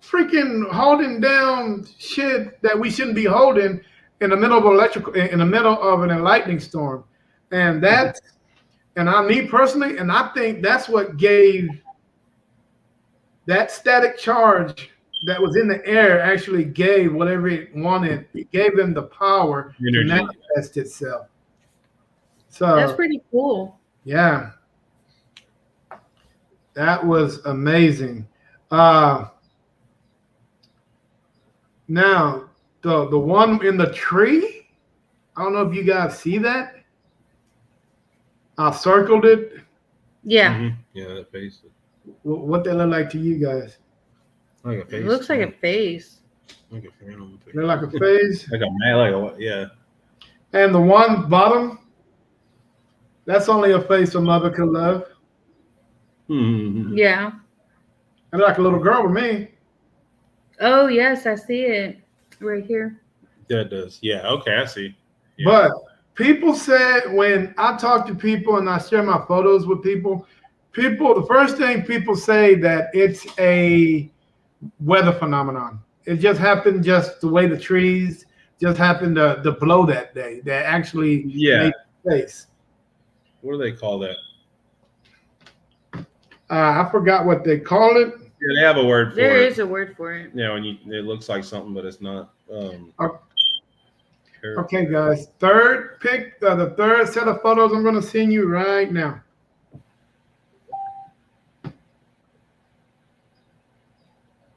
Speaker 1: freaking holding down shit that we shouldn't be holding in the middle of in the middle of an lightning storm, and that, and me personally, and I think that's what gave that static charge that was in the air actually gave whatever it wanted. It gave them the power to manifest itself. So
Speaker 3: that's pretty cool.
Speaker 1: Yeah, that was amazing. Now the one in the tree. I don't know if you guys see that. I circled it.
Speaker 3: Yeah.
Speaker 2: Mm-hmm. Yeah, that face.
Speaker 1: What they look like to you guys?
Speaker 2: Like a face.
Speaker 3: It looks like a face.
Speaker 2: Like a phantom.
Speaker 1: They're like a face.
Speaker 2: Like a man. Like a yeah.
Speaker 1: And the one bottom. That's only a face a mother could love.
Speaker 2: Mm-hmm.
Speaker 3: Yeah.
Speaker 1: And like a little girl with me.
Speaker 3: Oh yes, I see it right here.
Speaker 2: Yeah, it does. Yeah. Okay, I see. Yeah.
Speaker 1: But people said when I talk to people and I share my photos with people, the first thing people say that it's a weather phenomenon. It just happened, just the way the trees just happened to blow that day. That actually made the face.
Speaker 2: What do they call that?
Speaker 1: I forgot what they call it.
Speaker 2: Yeah, they have a word for it.
Speaker 3: There is a word for it.
Speaker 2: Yeah, when it looks like something, but it's not.
Speaker 1: Okay, guys. Third pick, the third set of photos I'm going to send you right now.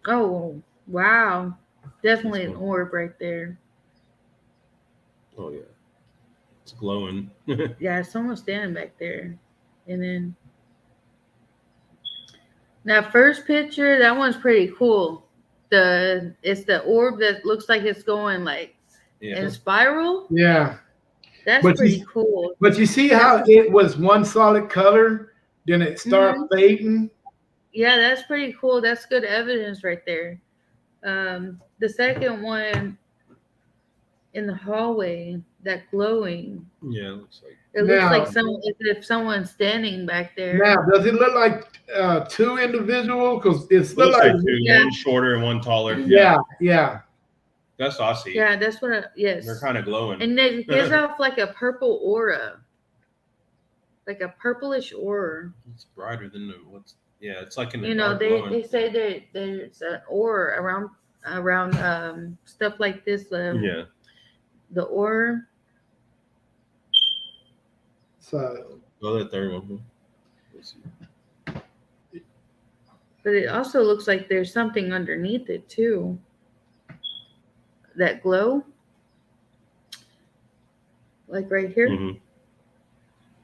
Speaker 3: Oh, wow. Definitely an orb right there.
Speaker 2: Oh, yeah. It's glowing.
Speaker 3: Yeah, someone's standing back there. And then that first picture, that one's pretty cool. It's the orb that looks like it's going like in spiral.
Speaker 1: Yeah.
Speaker 3: That's pretty cool.
Speaker 1: But you see how it was one solid color, then it started fading?
Speaker 3: Yeah, that's pretty cool. That's good evidence right there. The second one in the hallway, that glowing.
Speaker 2: Yeah, it looks like.
Speaker 3: It looks like if someone's standing back there.
Speaker 1: Now, does it look like two individuals? Because it's
Speaker 2: looks like two, one shorter and one taller.
Speaker 1: Yeah.
Speaker 2: That's what I see.
Speaker 3: Yeah, that's what yes.
Speaker 2: They're kind of glowing.
Speaker 3: And it gives off like a purple aura. Like a purplish aura.
Speaker 2: It's brighter than what's it's like in the
Speaker 3: they say that there's an aura around stuff like this. The aura.
Speaker 1: So
Speaker 2: go to the third one.
Speaker 3: But it also looks like there's something underneath it too. That glow. Like right here.
Speaker 2: Mm-hmm.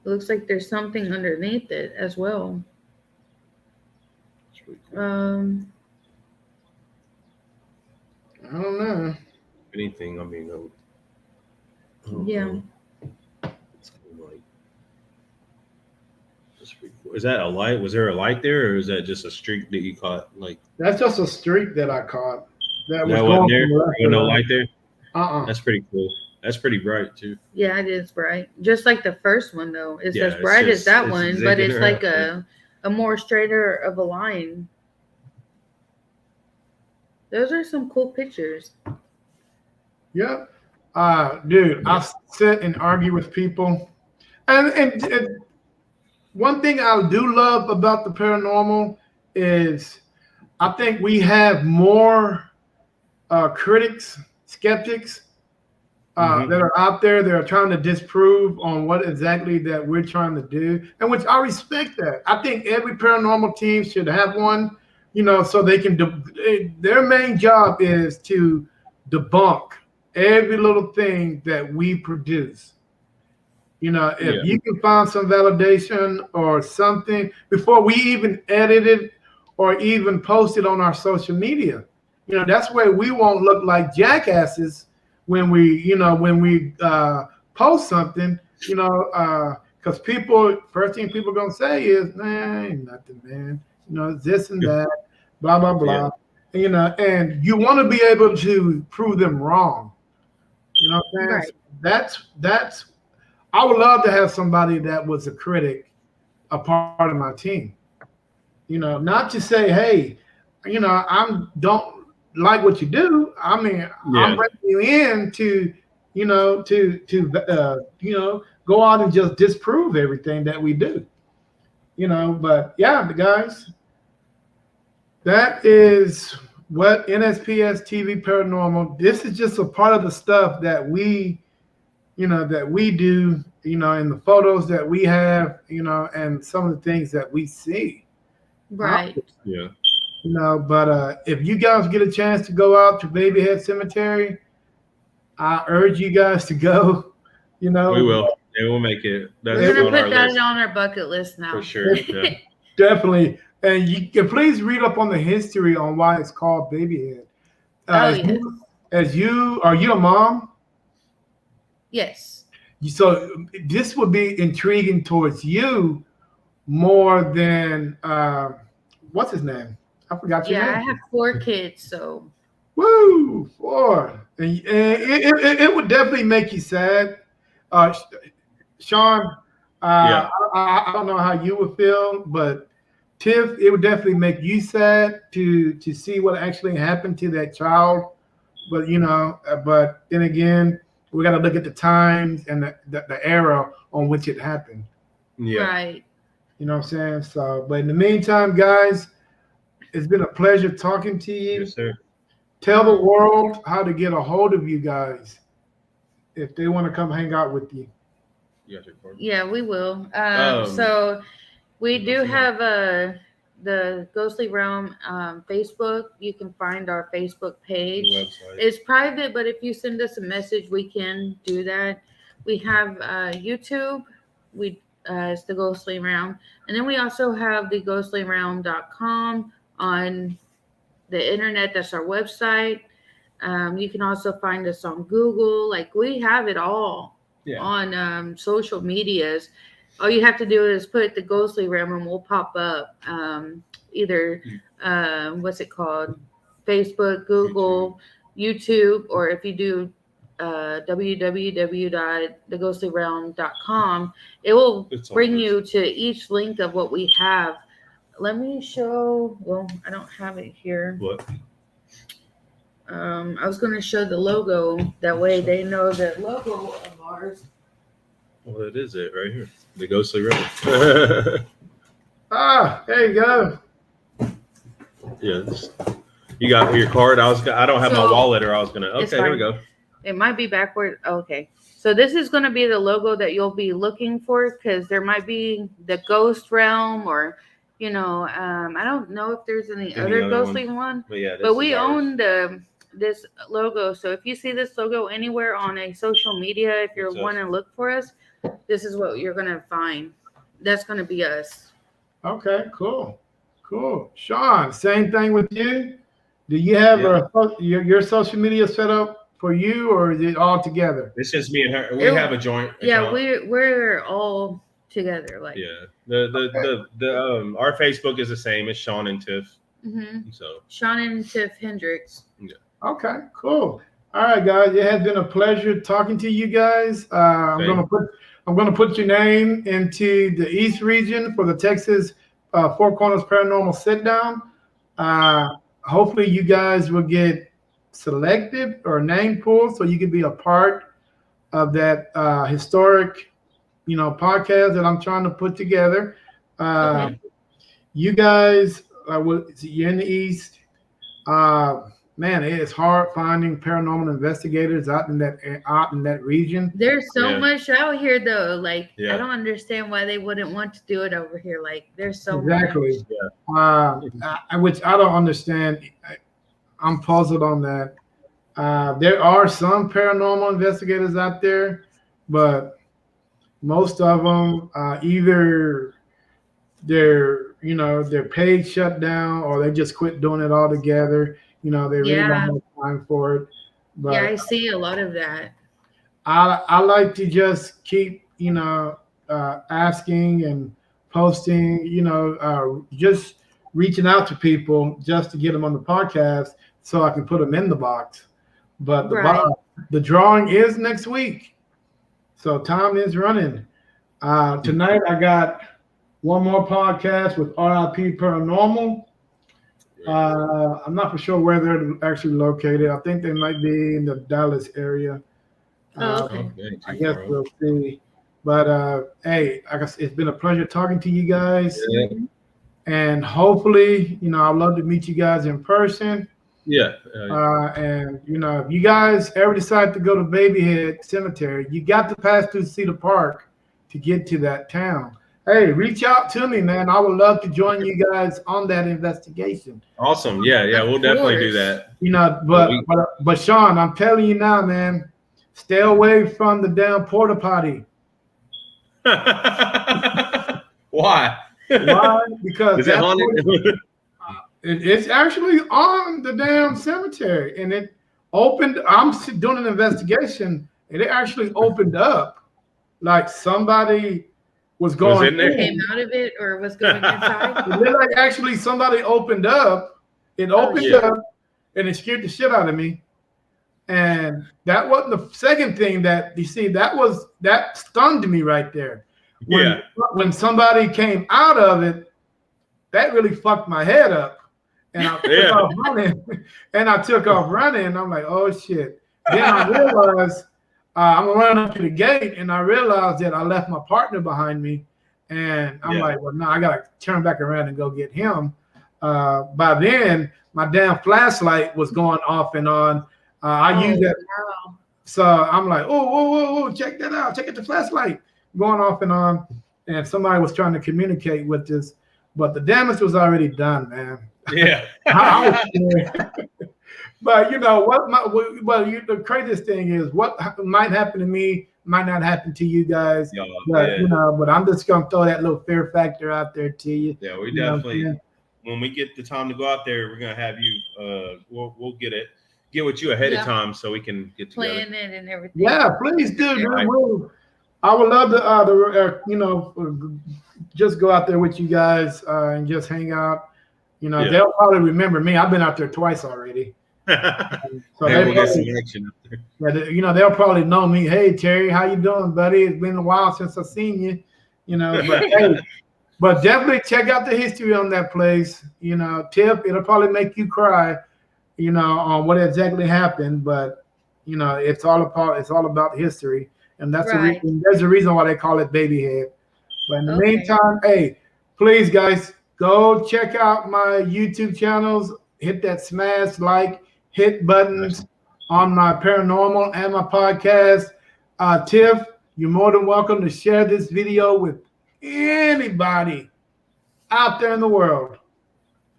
Speaker 3: It looks like there's something underneath it as well.
Speaker 2: Really cool.
Speaker 1: I don't know.
Speaker 2: Anything, I mean,
Speaker 3: yeah.
Speaker 2: It's kind of like, that's pretty cool. Is that a light? Was there a light there, or is that just a streak that you caught? Like
Speaker 1: that's just a streak that I caught.
Speaker 2: That wasn't there. No light there. That's pretty cool. That's pretty bright too.
Speaker 3: Yeah, it is bright. Just like the first one though. It's as bright as that one, but it's like a more straighter of a line. Those are some cool pictures.
Speaker 1: Yep. Dude, I sit and argue with people. And one thing I do love about the paranormal is I think we have more critics, skeptics that are out there that are trying to disprove on what exactly that we're trying to do, and which I respect that. I think every paranormal team should have one, so they can, their main job is to debunk every little thing that we produce. If you can find some validation or something before we even edit it or even post it on our social media, that's where we won't look like jackasses when we post something, because first thing people gonna say is, man, ain't nothing, man. This and that, blah blah blah. And you want to be able to prove them wrong. What I'm saying?
Speaker 3: Right.
Speaker 1: That's. I would love to have somebody that was a critic, a part of my team. Not to say, hey, I'm don't like what you do. I mean, I'm bringing you in to, go out and just disprove everything that we do. But yeah, the guys, that is what NSPS TV Paranormal. This is just a part of the stuff that we do, in the photos that we have, and some of the things that we see.
Speaker 3: Right.
Speaker 2: Yeah.
Speaker 1: But if you guys get a chance to go out to Babyhead Cemetery, I urge you guys to go.
Speaker 2: We will. And we'll make it.
Speaker 3: We're gonna put that on our bucket list now.
Speaker 2: For sure. Yeah.
Speaker 1: Definitely. And you can please read up on the history on why it's called Babyhead. Are you a mom?
Speaker 3: Yes.
Speaker 1: So this would be intriguing towards you more than what's his name? I forgot your name.
Speaker 3: Yeah, I have 4 kids, so.
Speaker 1: Woo, 4. And it would definitely make you sad. Sean, I don't know how you would feel, but Tiff, it would definitely make you sad to see what actually happened to that child. But but then again, we got to look at the times and the era on which it happened.
Speaker 2: Yeah.
Speaker 3: Right.
Speaker 1: You know what I'm saying? So, but in the meantime, guys, it's been a pleasure talking to you.
Speaker 2: Yes, sir.
Speaker 1: Tell the world how to get a hold of you guys if they want to come hang out with you.
Speaker 3: Yeah, we will. So we do have the Ghostly Realm Facebook. You can find our Facebook page. It's private, but if you send us a message, we can do that. We have YouTube. It's the Ghostly Realm. And then we also have the ghostlyrealm.com on the internet. That's our website. You can also find us on Google. Like, we have it all on social medias. All you have to do is put the Ghostly Realm and we'll pop up. Either what's it called? Facebook, Google, YouTube, or if you do www.theghostlyrealm.com, it will bring you to each link of what we have. Let me show. Well, I don't have it here.
Speaker 2: What?
Speaker 3: I was going to show the logo. That way they know the logo of ours.
Speaker 2: Well, it is it right here. The Ghostly Realm.
Speaker 1: There you go.
Speaker 2: Yes. You got your card. I don't have my wallet, or I was gonna. Okay, here we go.
Speaker 3: It might be backward. Okay. So this is going to be the logo that you'll be looking for, because there might be the Ghost Realm, or I don't know if there's any other ghostly one. But we own this logo. So if you see this logo anywhere on a social media, if you're wanting to look for us, this is what you're going to find. That's going to be us.
Speaker 1: Okay, cool. Sean, same thing with you. Do you have your social media set up for you, or is it all together?
Speaker 2: It's just me and her. We have a joint account.
Speaker 3: Yeah, we're all together. Like,
Speaker 2: our Facebook is the same. It's Sean and Tiff.
Speaker 3: Mm-hmm.
Speaker 2: So
Speaker 3: Sean and Tiff Hendricks.
Speaker 2: Yeah.
Speaker 1: Okay, cool. All right, guys. It has been a pleasure talking to you guys. I'm gonna put your name into the East region for the Texas Four Corners Paranormal Sit Down. Hopefully, you guys will get selected or name pulled so you can be a part of that historic, podcast that I'm trying to put together. You guys, you're in the East. Man, it is hard finding paranormal investigators out in that region.
Speaker 3: There's so much out here, though. Like, I don't understand why they wouldn't want to do it over here. Like, there's so much.
Speaker 1: Which I don't understand. I'm puzzled on that. There are some paranormal investigators out there, but most of them either their page shut down, or they just quit doing it altogether. They really don't have time for it. But
Speaker 3: I see a lot of that.
Speaker 1: I like to just keep asking and posting, just reaching out to people just to get them on the podcast so I can put them in the box. But the drawing is next week, so time is running. Tonight I got one more podcast with RIP Paranormal. I'm not for sure where they're actually located. I think they might be in the Dallas area.
Speaker 3: Okay.
Speaker 2: Okay,
Speaker 1: I guess we'll see. But hey, I guess it's been a pleasure talking to you guys.
Speaker 2: Yeah.
Speaker 1: And hopefully, I'd love to meet you guys in person.
Speaker 2: Yeah.
Speaker 1: And if you guys ever decide to go to Babyhead Cemetery, you got to pass through Cedar Park to get to that town. Hey, reach out to me, man. I would love to join you guys on that investigation.
Speaker 2: Awesome. Yeah, we'll definitely do that.
Speaker 1: But Sean, I'm telling you now, man, stay away from the damn porta potty.
Speaker 2: Why?
Speaker 1: Why? Because
Speaker 2: Is it haunted?
Speaker 1: it's actually on the damn cemetery, and it opened. I'm doing an investigation, and it actually opened up, like somebody was going
Speaker 2: in there.
Speaker 3: Came out of it or was going inside.
Speaker 1: It looked like actually somebody opened up. It opened up, and it scared the shit out of me. And that wasn't the second thing that you see. That stunned me right there. When somebody came out of it, that really fucked my head up. And I took off running. And I took off running. And I'm like, oh shit. Then I realized I'm running up to the gate, and I realized that I left my partner behind me. And I'm like, well, no, I gotta turn back around and go get him. By then, my damn flashlight was going off and on. I used that. Wow. So I'm like, whoa, check that out. Check out the flashlight going off and on. And somebody was trying to communicate with us, but the damage was already done, man.
Speaker 2: Yeah.
Speaker 1: But the craziest thing is what might happen to me might not happen to you guys. But I'm just gonna throw that little fear factor out there to you.
Speaker 2: Yeah, we definitely. When we get the time to go out there, we're gonna have you. We'll get with you ahead of time so we can get together.
Speaker 3: Plan it and everything.
Speaker 1: Yeah, please do. I would love to, just go out there with you guys and just hang out. They'll probably remember me. I've been out there twice already. So we'll get some action out there. Yeah, they'll probably know me. Hey, Terry, how you doing, buddy? It's been a while since I've seen you. But definitely check out the history on that place. Tip, it'll probably make you cry. On what exactly happened, but it's all about history, and that's the reason. There's a reason why they call it Babyhead. But in the meantime, hey, please, guys, go check out my YouTube channels. Hit that smash like, hit buttons on my paranormal and my podcast. Tiff, you're more than welcome to share this video with anybody out there in the world.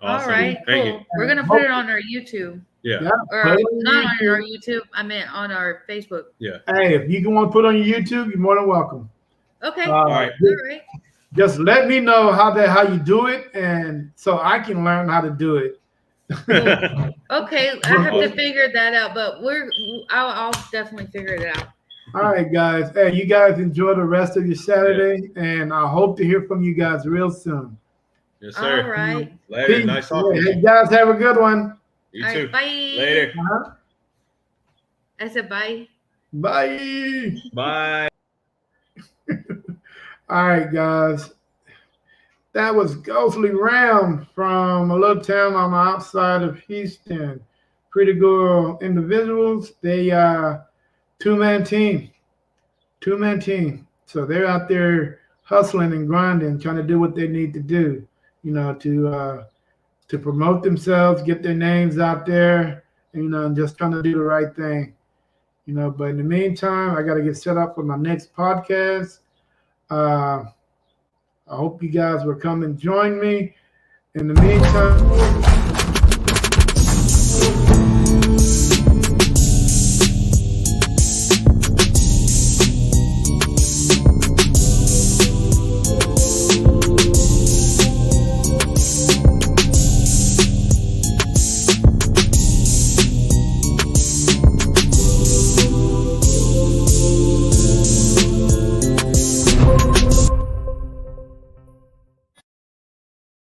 Speaker 3: Awesome. All right, cool. We're gonna put it on our YouTube.
Speaker 2: Yeah.
Speaker 3: Or not on our YouTube. I meant on our Facebook.
Speaker 2: Yeah.
Speaker 1: Hey, if you want to put on your YouTube, you're more than welcome.
Speaker 3: Okay. All right.
Speaker 1: Just let me know how you do it, and so I can learn how to do it.
Speaker 3: Okay, I have to figure that out, but I'll definitely figure it out.
Speaker 1: All right, guys. Hey, you guys enjoy the rest of your Saturday, and I hope to hear from you guys real soon.
Speaker 2: Yes, sir.
Speaker 3: All right.
Speaker 2: Later. Peace. Nice talking to you.
Speaker 1: Hey, guys, have a good one.
Speaker 2: You too.
Speaker 3: Right, bye.
Speaker 2: Later.
Speaker 3: I said bye.
Speaker 1: Bye.
Speaker 2: Bye.
Speaker 1: All right, guys. That was Ghostly Ram from a little town on the outside of Houston. Pretty good individuals. They two-man team. So they're out there hustling and grinding, trying to do what they need to do, to promote themselves, get their names out there, and just trying to do the right thing. But in the meantime, I got to get set up for my next podcast. I hope you guys will come and join me. In the meantime,